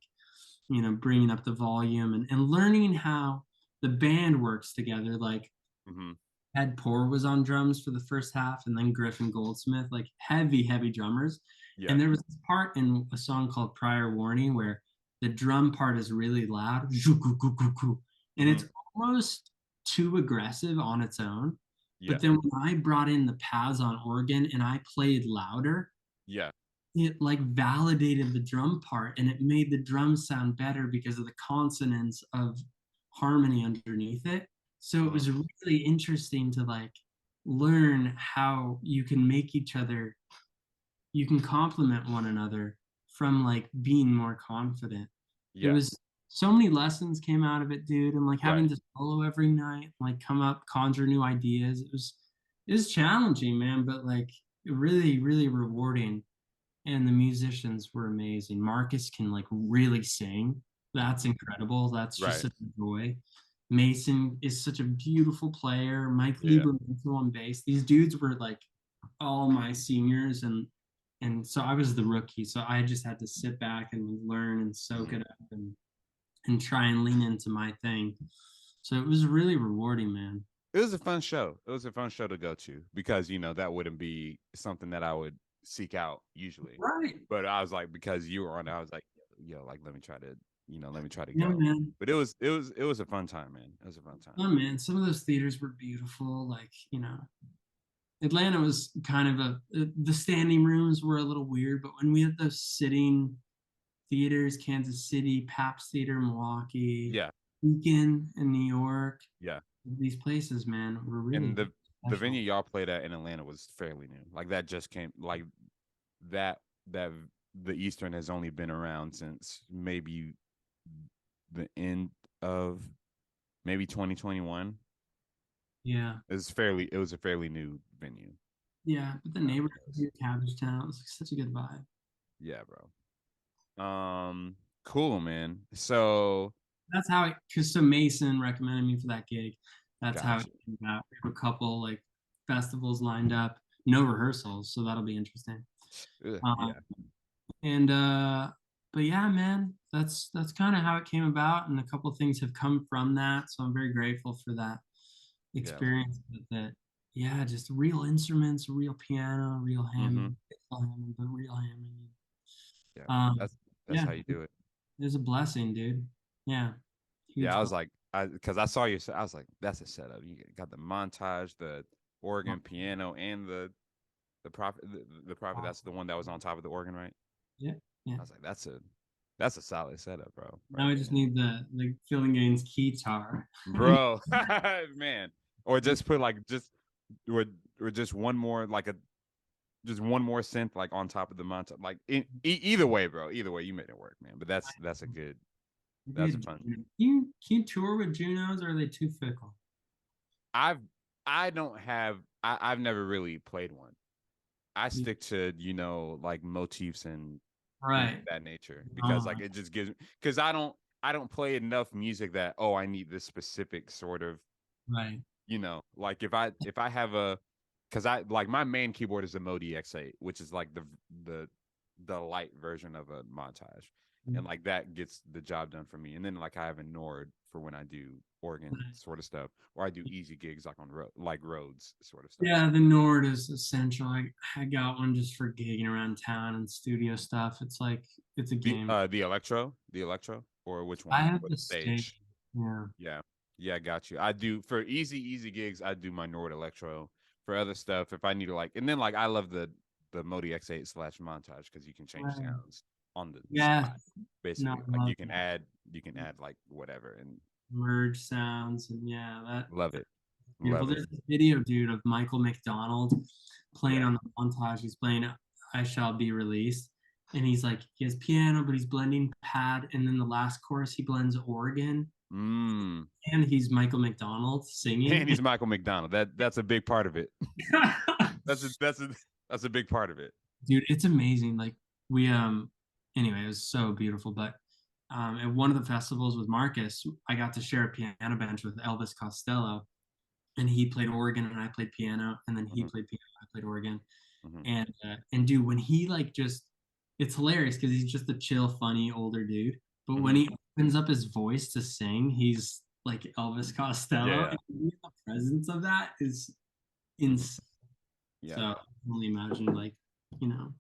bringing up the volume and learning how the band works together. Like Mm-hmm. Ed Poor was on drums for the first half, and then Griffin Goldsmith, like heavy, heavy drummers. Yeah. And there was this part in a song called Prior Warning where the drum part is really loud, and Mm-hmm. it's almost too aggressive on its own. Yeah. But then when I brought in the pads on organ and I played louder, Yeah. it like validated the drum part and it made the drums sound better because of the consonants of harmony underneath it. So it Mm-hmm. was really interesting to like learn how you can make each other, you can complement one another from like being more confident. It Yeah. was so many lessons came out of it, dude, and like Right. having to solo every night, like come up, conjure new ideas. It was challenging, man, but like really, really rewarding. And the musicians were amazing. Marcus can like really sing. That's incredible. That's just Right. such a joy. Mason is such a beautiful player. Mike Yeah. Lieber on bass. These dudes were like all my seniors, and so I was the rookie. So I just had to sit back and learn and soak Mhm. it up and try and lean into my thing. So it was really rewarding, man. It was a fun show. It was a fun show to go to because that wouldn't be something that I would seek out usually. Right. But I was like, because you were on, I was like, yo, like let me try to, let me try to Yeah, go. man. But it was a fun time, man. It was a fun time. Oh man, some of those theaters were beautiful. Like, Atlanta was kind of the standing rooms were a little weird, but when we had those sitting theaters, Kansas City, Paps Theater, Milwaukee, Yeah, Beacon in New York, yeah. these places, man, were And really the special. venue y'all played at in Atlanta was fairly new. Like that just came like that the Eastern has only been around since maybe the end of maybe 2021. Yeah, It was a fairly new venue. yeah, but the It neighborhood was. here, Cabbage Town, it was like such a good vibe. Yeah, bro. Cool, man. So That's how it, because so Mason recommended me for that gig. That's how it gotcha. came about. We have a couple like festivals lined up, no rehearsals, so that'll be interesting. Um, Yeah, and but yeah, man, that's kind of how it came about, and a couple of things have come from that, so I'm very grateful for that yeah, man. experience with it. Yeah, just real instruments, real piano, real Mm-hmm. hammering, but real hammering. Yeah, man. um That's yeah, how you do it. it was a blessing, dude. Yeah, Yeah, huge I was like, because I saw I was like, that's a setup. You got the montage, the organ, piano, and the prophet. The prophet. That's blessing. the one that was on top of the organ, right? Yeah, yeah. I was like, that's a solid setup, bro. Now Right I just there, need the Feeling Gaines guitar. bro. Man, or just put like or or just one more like a just one more synth like on top of the montage. Like either way, bro. Either way, you made it work, man. But that's a good. That's a fun. Can you tour with Junos, or are they too fickle? I've I don't have I've never really played one. I Yeah, stick to like motifs and things of right. that nature because like it just gives because I don't play enough music that I need this specific sort of Right. like if I have a because I like my main keyboard is the Modi X8, which is like the light version of a montage, and like that gets the job done for me. And then like I have a Nord for when I do organ sort of stuff, or I do easy gigs like on like roads sort of stuff. Yeah, the Nord is essential. I got one just for gigging around town and studio stuff. It's like it's a game. The electro, or which I one? have Or the the stage. stage? Yeah. Yeah, yeah, I got you. I do for easy gigs. I do my Nord electro. For other stuff, if I need to like, and then like I love the Modi X8 slash montage because you can change Right. sounds on the Yeah. spot. No, Basically, I like love that. you can add like whatever, and Merge sounds, and yeah, love it, beautiful. love it. There's this video, dude, of Michael McDonald playing Yeah, on the montage. He's playing I Shall Be Released. and he's like he has piano, but he's blending pad, and then the last chorus he blends organ, Mm. and he's Michael McDonald singing. And he's Michael McDonald. That's a big part of it. That's a that's a that's a big part of it. Dude, it's amazing. Like we anyway, it was so beautiful. But at one of the festivals with Marcus, I got to share a piano bench with Elvis Costello, and he played organ and I played piano, and then he Mm-hmm. played piano, I played organ. Mm-hmm. And dude, when he like just it's hilarious because he's just a chill, funny older dude. But when Mm-hmm. he opens up his voice to sing, he's like Elvis Costello. Yeah. And the presence of that is Mm-hmm. insane. So Yeah. I can only imagine like, you know, I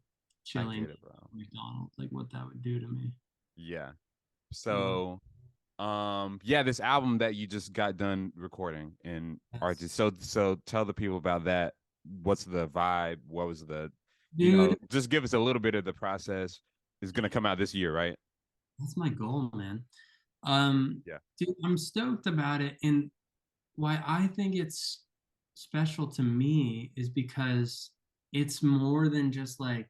chilling get at it, bro. McDonald's, like what that would do to me. Yeah. Well, So yeah, this album that you just got done recording in yes. artist. So tell the people about that. What's the vibe? What was the, Dude, just give us a little bit of the process. It's gonna come out this year, right? that's my goal, man. Yeah. Dude, I'm stoked about it. And why I think it's special to me is because it's more than just like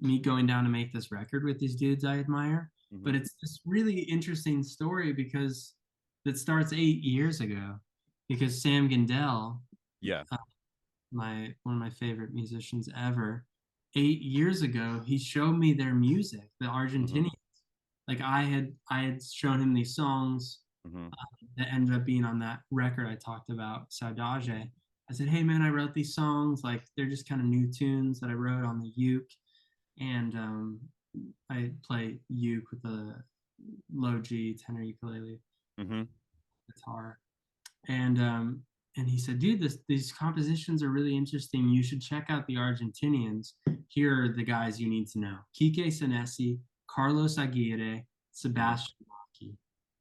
me going down to make this record with these dudes I admire, Mm-hmm. but it's this really interesting story because it starts 8 years ago. Because Sam Gindel, Yeah. uh, my one of my favorite musicians ever, 8 years ago, he showed me their music, the Mm-hmm. Argentinians. Like I had shown him these songs Mm-hmm. that ended up being on that record I talked about, Saudade. I said, hey man, I wrote these songs. Like they're just kind of new tunes that I wrote on the uke. And I play uke with a low G tenor ukulele Mm-hmm. guitar. And he said, dude, these compositions are really interesting. You should check out the Argentinians. Here are the guys you need to know: Kike Senesi, Carlos Aguirre, Mm-hmm. Sebastian Maki.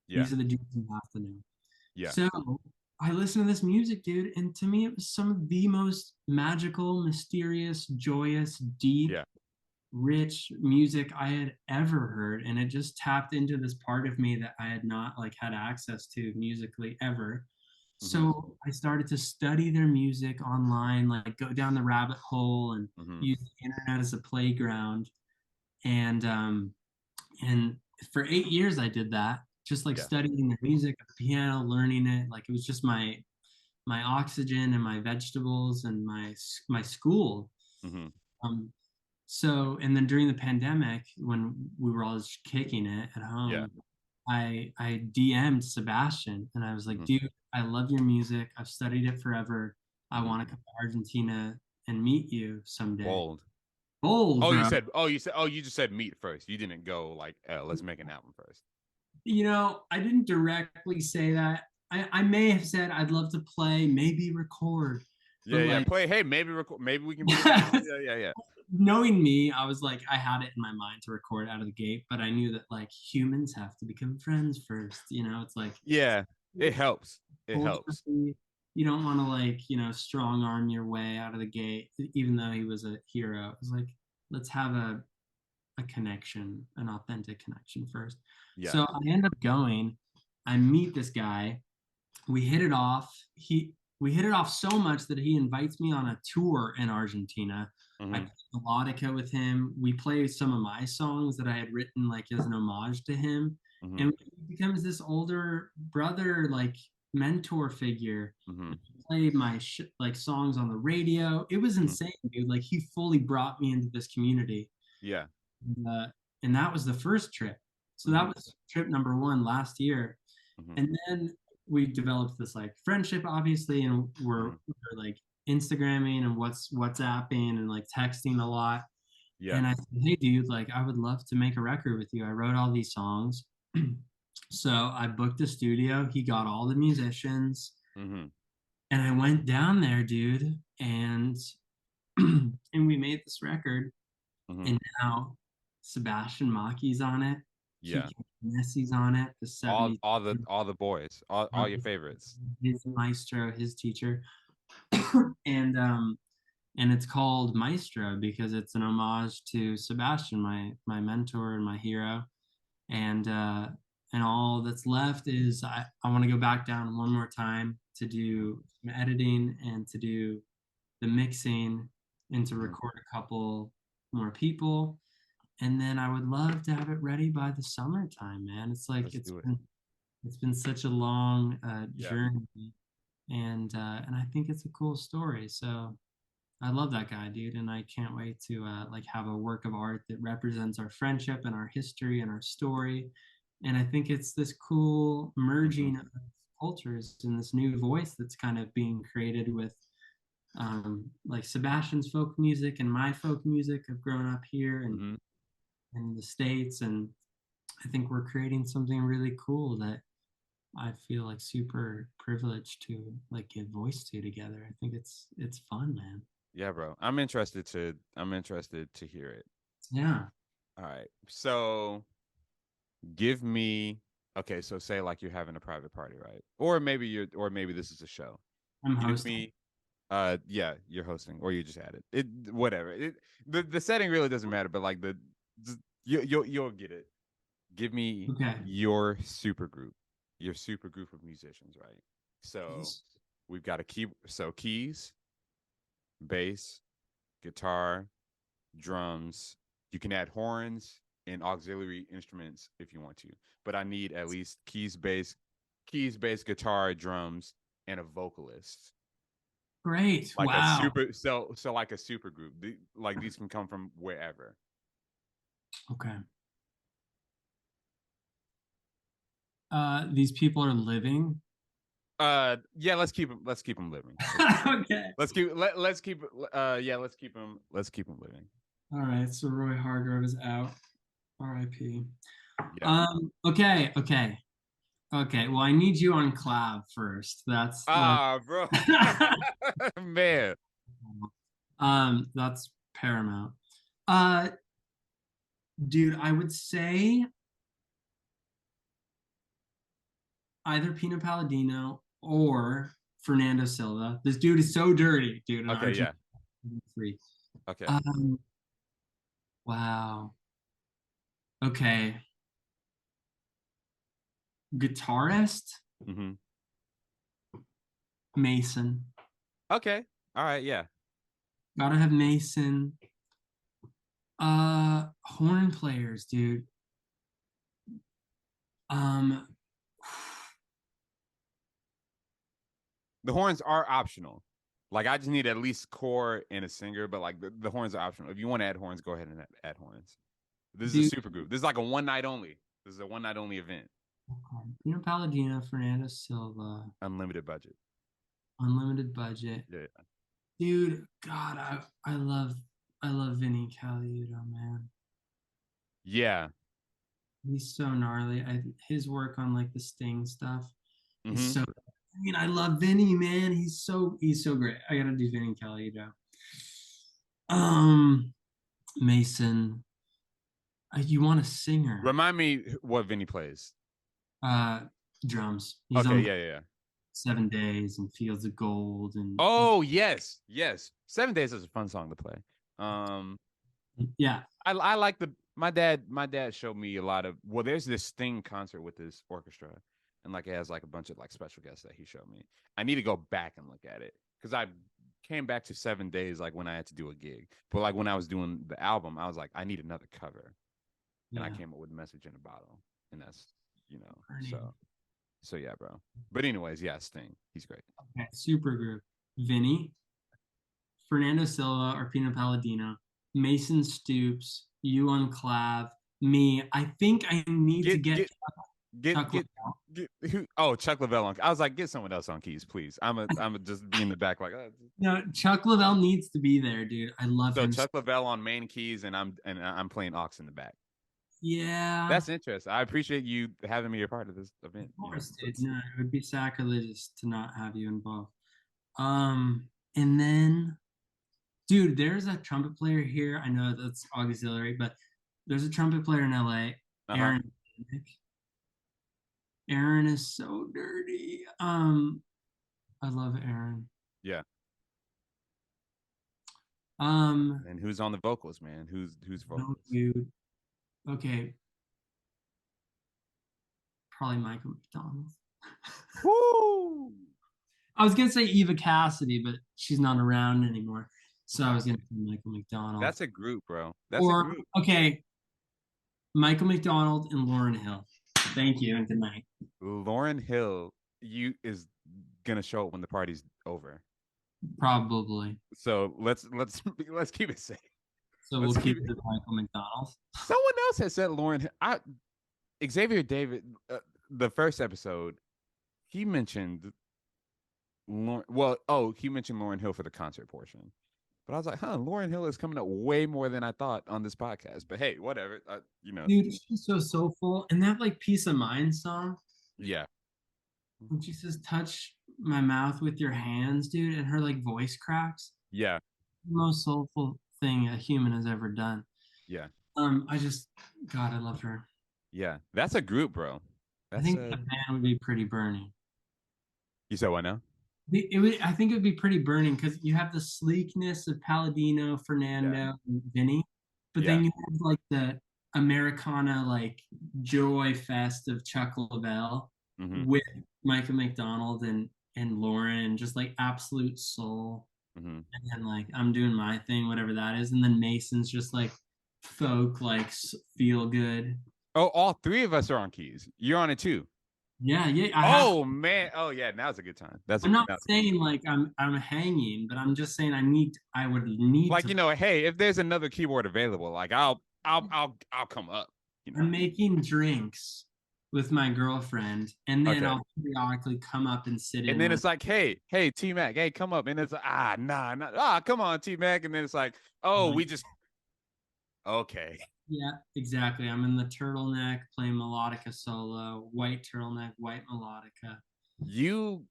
Yeah. These are the dudes you have to know. Yeah. So I listened to this music, dude, and to me, it was some of the most magical, mysterious, joyous, deep, Yeah. rich music I had ever heard. And it just tapped into this part of me that I had not like had access to musically ever. Mm-hmm. So I started to study their music online, like go down the rabbit hole and Mm-hmm. use the internet as a playground. And for 8 years I did that, just like Yeah. studying the music, the piano, learning it. Like it was just my oxygen and my vegetables and my school. Mm-hmm. Um, and then during the pandemic, when we were all just kicking it at Yeah. home, I DM'd Sebastian and I was like, Mm-hmm. dude, I love your music. I've studied it forever. I Mm-hmm. want to come to Argentina and meet you someday. Bold. Bold, Oh, bro. you just said meet first. You didn't go like, let's make an album first. I didn't directly say that. I may have said I'd love to play, maybe record, Yeah, but yeah. like Play. Hey, maybe record. Maybe we can be in the album. Yeah, yeah, yeah. knowing me, I was like, I had it in my mind to record out of the gate, but I knew that like humans have to become friends first. It's like Yeah, it helps. It helps. culturally, you don't want to like, strong arm your way out of the gate, even though he was a hero. It was like, let's have a connection, an authentic connection first. Yeah. So I end up going, I meet this guy, we hit it off. We hit it off so much that he invites me on a tour in Argentina. I Mm-hmm. play melodica with him. We play some of my songs that I had written like as an homage to him. Mm-hmm. And he becomes this older brother, like mentor figure. Mm-hmm. Play my like songs on the radio. It was Mm-hmm. insane, dude. Like he fully brought me into this community. Yeah. uh, and that was the first trip. So Mm-hmm. that was trip number one last year. Mm-hmm. And then we developed this like friendship, obviously, and Mm-hmm. we're like Instagramming and WhatsApping and like texting a lot. Yeah. And I said, hey, dude, like I would love to make a record with you. I wrote all these songs. So I booked a studio. He got all the musicians. Mm-hmm. And I went down there, dude, and and we made this record. Mm-hmm. And now Sebastian Maki's on it. Yeah. Kike Messi's on it. The All 70s. all the boys, all your favorites. His maestro, his teacher. and and it's called Maestro because it's an homage to Sebastian, my mentor and my hero. And all that's left is I want to go back down one more time to do some editing and to do the mixing and to record a couple more people. and then I would love to have it ready by the summertime, man. It's like Let's do it. it's been such a long Yeah. journey, and I think it's a cool story. So I love that guy, dude, and I can't wait to like have a work of art that represents our friendship and our history and our story. And I think it's this cool Hmm. merging of cultures and this new voice that's kind of being created with like Sebastian's folk music and my folk music. I've grown up here and Hmm. in the States, and I think we're creating something really cool that I feel like super privileged to like give voice to together. I think it's fun, man. Yeah, bro. I'm interested to hear it. Yeah, All right. So give me okay, so say like you're having a private party, right? Or maybe this is a show. I'm Give hosting. me yeah, you're hosting or you just had it. Whatever. The setting really doesn't matter, but like you'll get it. Give me Okay. your super group of musicians, right? So we've got a keys, bass, guitar, drums. You can add horns and auxiliary instruments if you want to, but I need at least keys, bass, guitar, drums, and a vocalist. Great. Like a Wow. super like a super group. Like these can come from wherever. Okay. These people are living. Yeah, let's keep them living. Okay. Let's keep yeah, let's keep them living. All right. So Roy Hargrove is out. R.I.P. Yeah. Okay. Okay. Okay. Well, I need you on Clav first. That's Ah, bro. Man. that's paramount. Uh, dude, I would say either Pino Palladino or Fernando Silva. This dude is so dirty, dude. In Okay, Argentina, yeah. free. Okay. Um, wow. Okay. Guitarist Mm-hmm. Mason. Okay. All right, yeah. Gotta have Mason. Horn players, dude. Um, The horns are optional. Like I just need at least core and a singer, but like the horns are optional. If you want to add horns, go ahead and add horns. This is a dude. super group. This is like a one night only. This is a one night only event. Pino Palladino, Fernando Silva, Unlimited budget. unlimited budget. Yeah. Dude, God, I love Vinny Caliuto, man. Yeah. He's so gnarly. His work on like the Sting stuff is Mm-hmm. so. I mean, I love Vinny, man. He's so great. I gotta do Vinny Caliuto. Um, Mason. You want a singer? Remind me what Vinny plays. Uh, drums. He's Okay, on yeah, yeah. 7 Days and Fields of Gold and Oh yes, yes. 7 Days is a fun song to play. Um, yeah. I like my dad showed me a lot of there's this Sting concert with this orchestra, and like it has like a bunch of like special guests that he showed me. I need to go back and look at it because I came back to 7 Days like when I had to do a gig, but like when I was doing the album, I was like I need another cover, and I Yeah. came up with Message in a Bottle, and that's you know Burning. so yeah, bro. But anyways, yeah, Sting, he's great. Okay. Super group. Vinny, Fernando Silva or Pino Palladino, Mason Stoops, you on Clav, me. I think I need to Get get get get Chuck get Liddell. get who? Oh, Chuck Leavell on. I was like, get someone else on keys, please. I'm a just be in the back like. No, Chuck Liddell needs to be there, dude. I love So him. Chuck Leavell on main keys, and I'm playing aux in the back. Yeah, That's interesting. I appreciate you having me a part of this of event. course, dude. No, it would be sacrilegious to not have you involved. And then, dude, there's a trumpet player here. I know that's auxiliary, but there's a trumpet player in LA, Uh huh. Aaron. Aaron is so dirty. I love Aaron. Yeah. Um, And who's on the vocals, man? Who's no, vocals? dude. Okay, probably Michael McDonald. Woo! I was gonna say Eva Cassidy, but she's not around anymore. So I was gonna say Michael McDonald. That's a group, bro. That's a Or group. okay, Michael McDonald and Lauren Hill. Thank you and good night. Lauren Hill, is gonna show up when the party's over. Probably. So let's keep it safe. So we'll keep it with Michael McDonald. Someone else has said Lauren. Xavier David, the first episode, he mentioned Lauren. Well, he mentioned Lauren Hill for the concert portion. But I was like, Lauren Hill is coming up way more than I thought on this podcast. But hey, whatever. Dude, she's so soulful. And that like Peace of Mind song. Yeah. When she says, touch my mouth with your hands, dude, and her like voice cracks. Yeah. The most soulful thing a human has ever done. Yeah. God, I love her. Yeah. That's a group, bro. I think the band would be pretty burning. You said what now? I think it would be pretty burning because you have the sleekness of Palladino, Fernando, and Vinny, but then you have like the Americana like joy fest of Chuck Leavell with Michael McDonald and Lauren, and just like absolute soul. And then like I'm doing my thing, whatever that is, and then Mason's just like folk, like feel good. Oh, all three of us are on Keyz. You're on it too. Yeah. Man. Oh yeah, now's a good time. I'm not saying like I'm hanging, but I'm just saying I would need like to, hey, if there's another keyboard available, like I'll come up. I'm making drinks with my girlfriend, and then I'll periodically come up and sit in. And then it's like, hey, T Mac, hey, come up. And it's like, come on, T Mac. And then it's like, we just okay. Yeah, exactly. I'm in the turtleneck playing melodica solo, white turtleneck, white melodica. You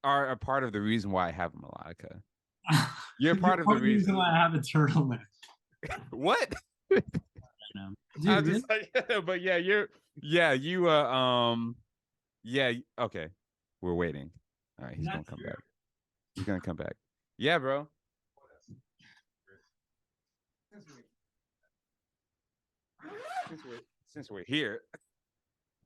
are a part of the reason why I have a melodica. You're part of the reason why I have a turtleneck. What? I know. Dude, just like, but okay. We're waiting. All right, he's gonna come back. He's gonna come back. Yeah, bro. Since we're here,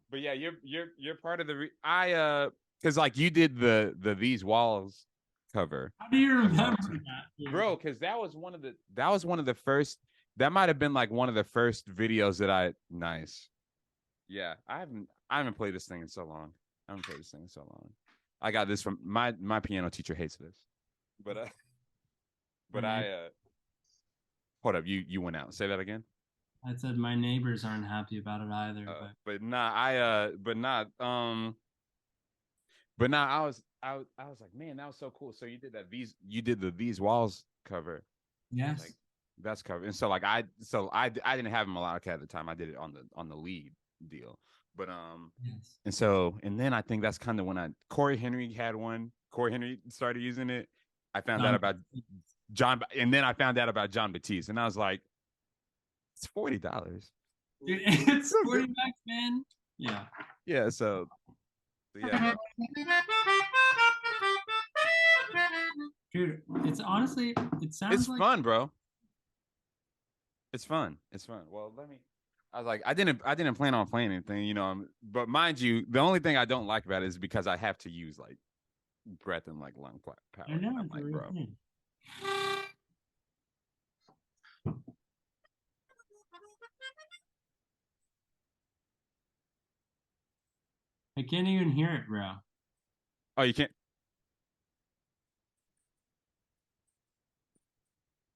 but yeah, you're part of the because like you did the These Walls cover. How do you remember that, bro? Because that was one of the first. That might have been like one of the first videos that nice. Yeah, I haven't played this thing in so long. I got this from my piano teacher hates this, but hold up, you went out. Say that again. I said my neighbors aren't happy about it either. I was like, man, that was so cool. So you did the These Walls cover. Yes. Like, that's covered. And so like I didn't have a melodica at the time. I did it on the lead deal. But yes. And then I think that's kind of when Corey Henry had one. Corey Henry started using it. I found out about John, and then I found out about John Batiste, and I was like, it's $40. Dude, it's $40, man. Yeah. Yeah. So yeah. Dude, it's honestly, it sounds it's fun, bro. It's fun. Well, I was like, I didn't plan on playing anything, but mind you, the only thing I don't like about it is because I have to use like breath and like lung power. I know, I'm like, bro. I can't even hear it, bro. Oh, you can't?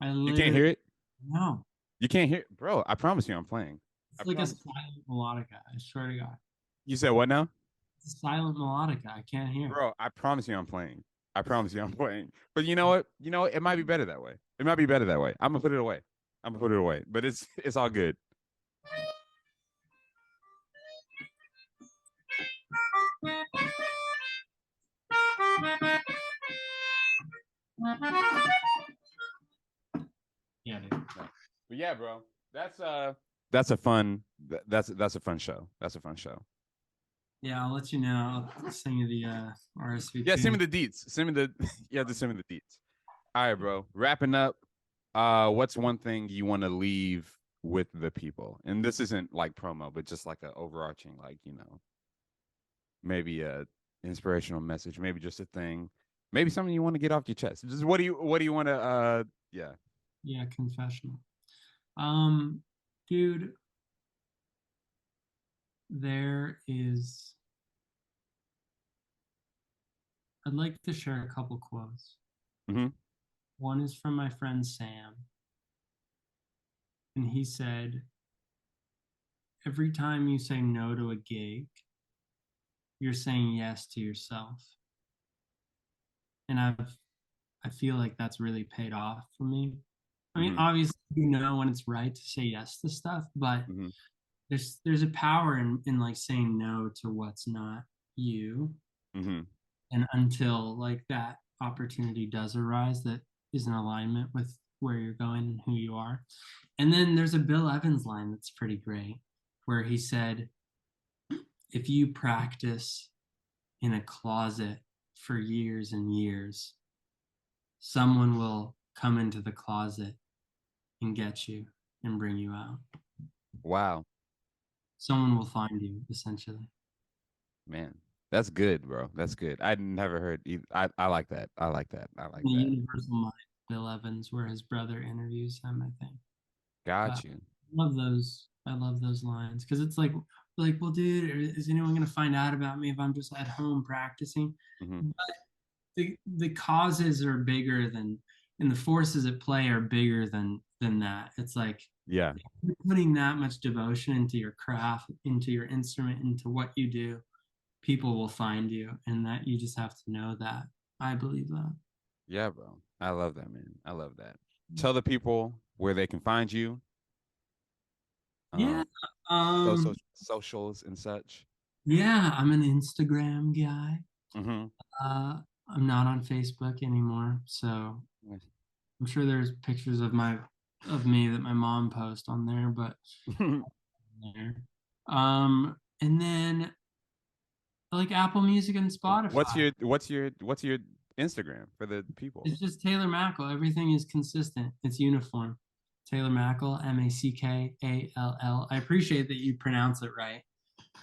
You can't hear it? No. You can't hear it? Bro, I promise you I'm playing. It's like a silent melodica. I swear to God. You said what now? It's a silent melodica. I can't hear. Bro, I promise you I'm playing. But you know what? It might be better that way. I'm gonna put it away. But it's all good. Yeah, dude. But yeah, bro. That's a fun show. Yeah, I'll let you know. I'll send you the RSVP. Yeah, send me the deets. You have to send me the deets. All right, bro. Wrapping up. What's one thing you want to leave with the people? And this isn't like promo, but just like an overarching, like, maybe a inspirational message, maybe just a thing, maybe something you want to get off your chest. Just what do you want to confessional. Dude, there is, I'd like to share a couple quotes. Mm-hmm. One is from my friend Sam. And he said, every time you say no to a gig, you're saying yes to yourself. And I feel like that's really paid off for me. I mean, Mm-hmm. obviously, you know when it's right to say yes to stuff, but Mm-hmm. there's a power in like saying no to what's not you. Mm-hmm. And until like that opportunity does arise that is in alignment with where you're going and who you are. And then there's a Bill Evans line that's pretty great where he said, if you practice in a closet for years and years, someone will come into the closet and get you and bring you out. Wow, Someone will find you, essentially. man, that's good, bro. That's good. I never heard. I like that. I like that. I like The that. Universal Mind, Bill Evans, where his brother interviews him, I think. Got you. Love those. I love those lines because it's like, well, dude, is anyone gonna find out about me if I'm just at home practicing? Mm-hmm. But the causes are bigger than, and the forces at play are bigger than that. It's like Yeah. you're putting that much devotion into your craft, into your instrument, into what you do. People will find you, and that you just have to know that. I believe that. Yeah, bro. I love that, man. I love that. Tell the people where they can find you. Yeah. Socials and such. Yeah, I'm an Instagram guy. Mm-hmm. I'm not on Facebook anymore, so I'm sure there's pictures of me that my mom posts on there, but there. And then like Apple Music and Spotify. What's your Instagram for the people? It's just Taylor Mackall. Everything is consistent. It's uniform. Taylor Mackall, Mackall. I appreciate that you pronounce it right.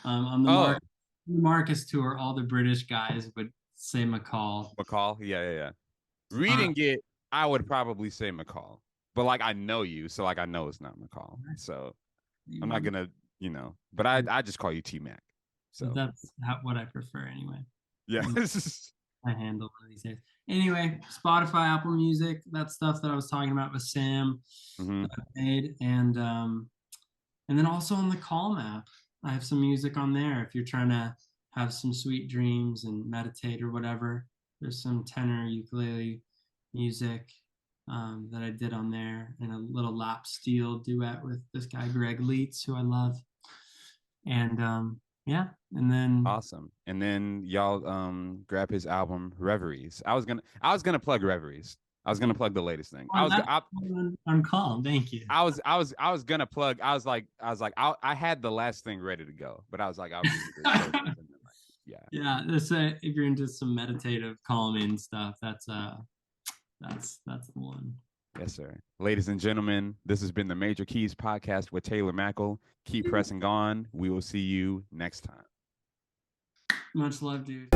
On the Marcus tour, all the British guys would say Mackall. Mackall. Yeah. Reading it, I would probably say Mackall, but like I know you, so like I know it's not Mackall. So I'm not gonna, but I just call you T Mac. So that's what I prefer anyway. Yeah. I handle these days. Anyway, Spotify, Apple Music, that stuff that I was talking about with Sam Mm-hmm. that I made, and then also on the Calm app, I have some music on there. If you're trying to have some sweet dreams and meditate or whatever, there's some tenor ukulele music that I did on there, and a little lap steel duet with this guy Greg Leitz, who I love, and yeah, and then Awesome. And then y'all grab his album Reveries. I was gonna plug Reveries. I was gonna plug the latest thing. I'm calm. Thank you. I was gonna plug. I was like I had the last thing ready to go, but I was like, I'll read this. Yeah. That's if you're into some meditative calming stuff, that's the one. Yes, sir. Ladies and gentlemen, this has been the Major Keyz podcast with Taylor Mackall. Keep pressing on. We will see you next time. Much love, dude.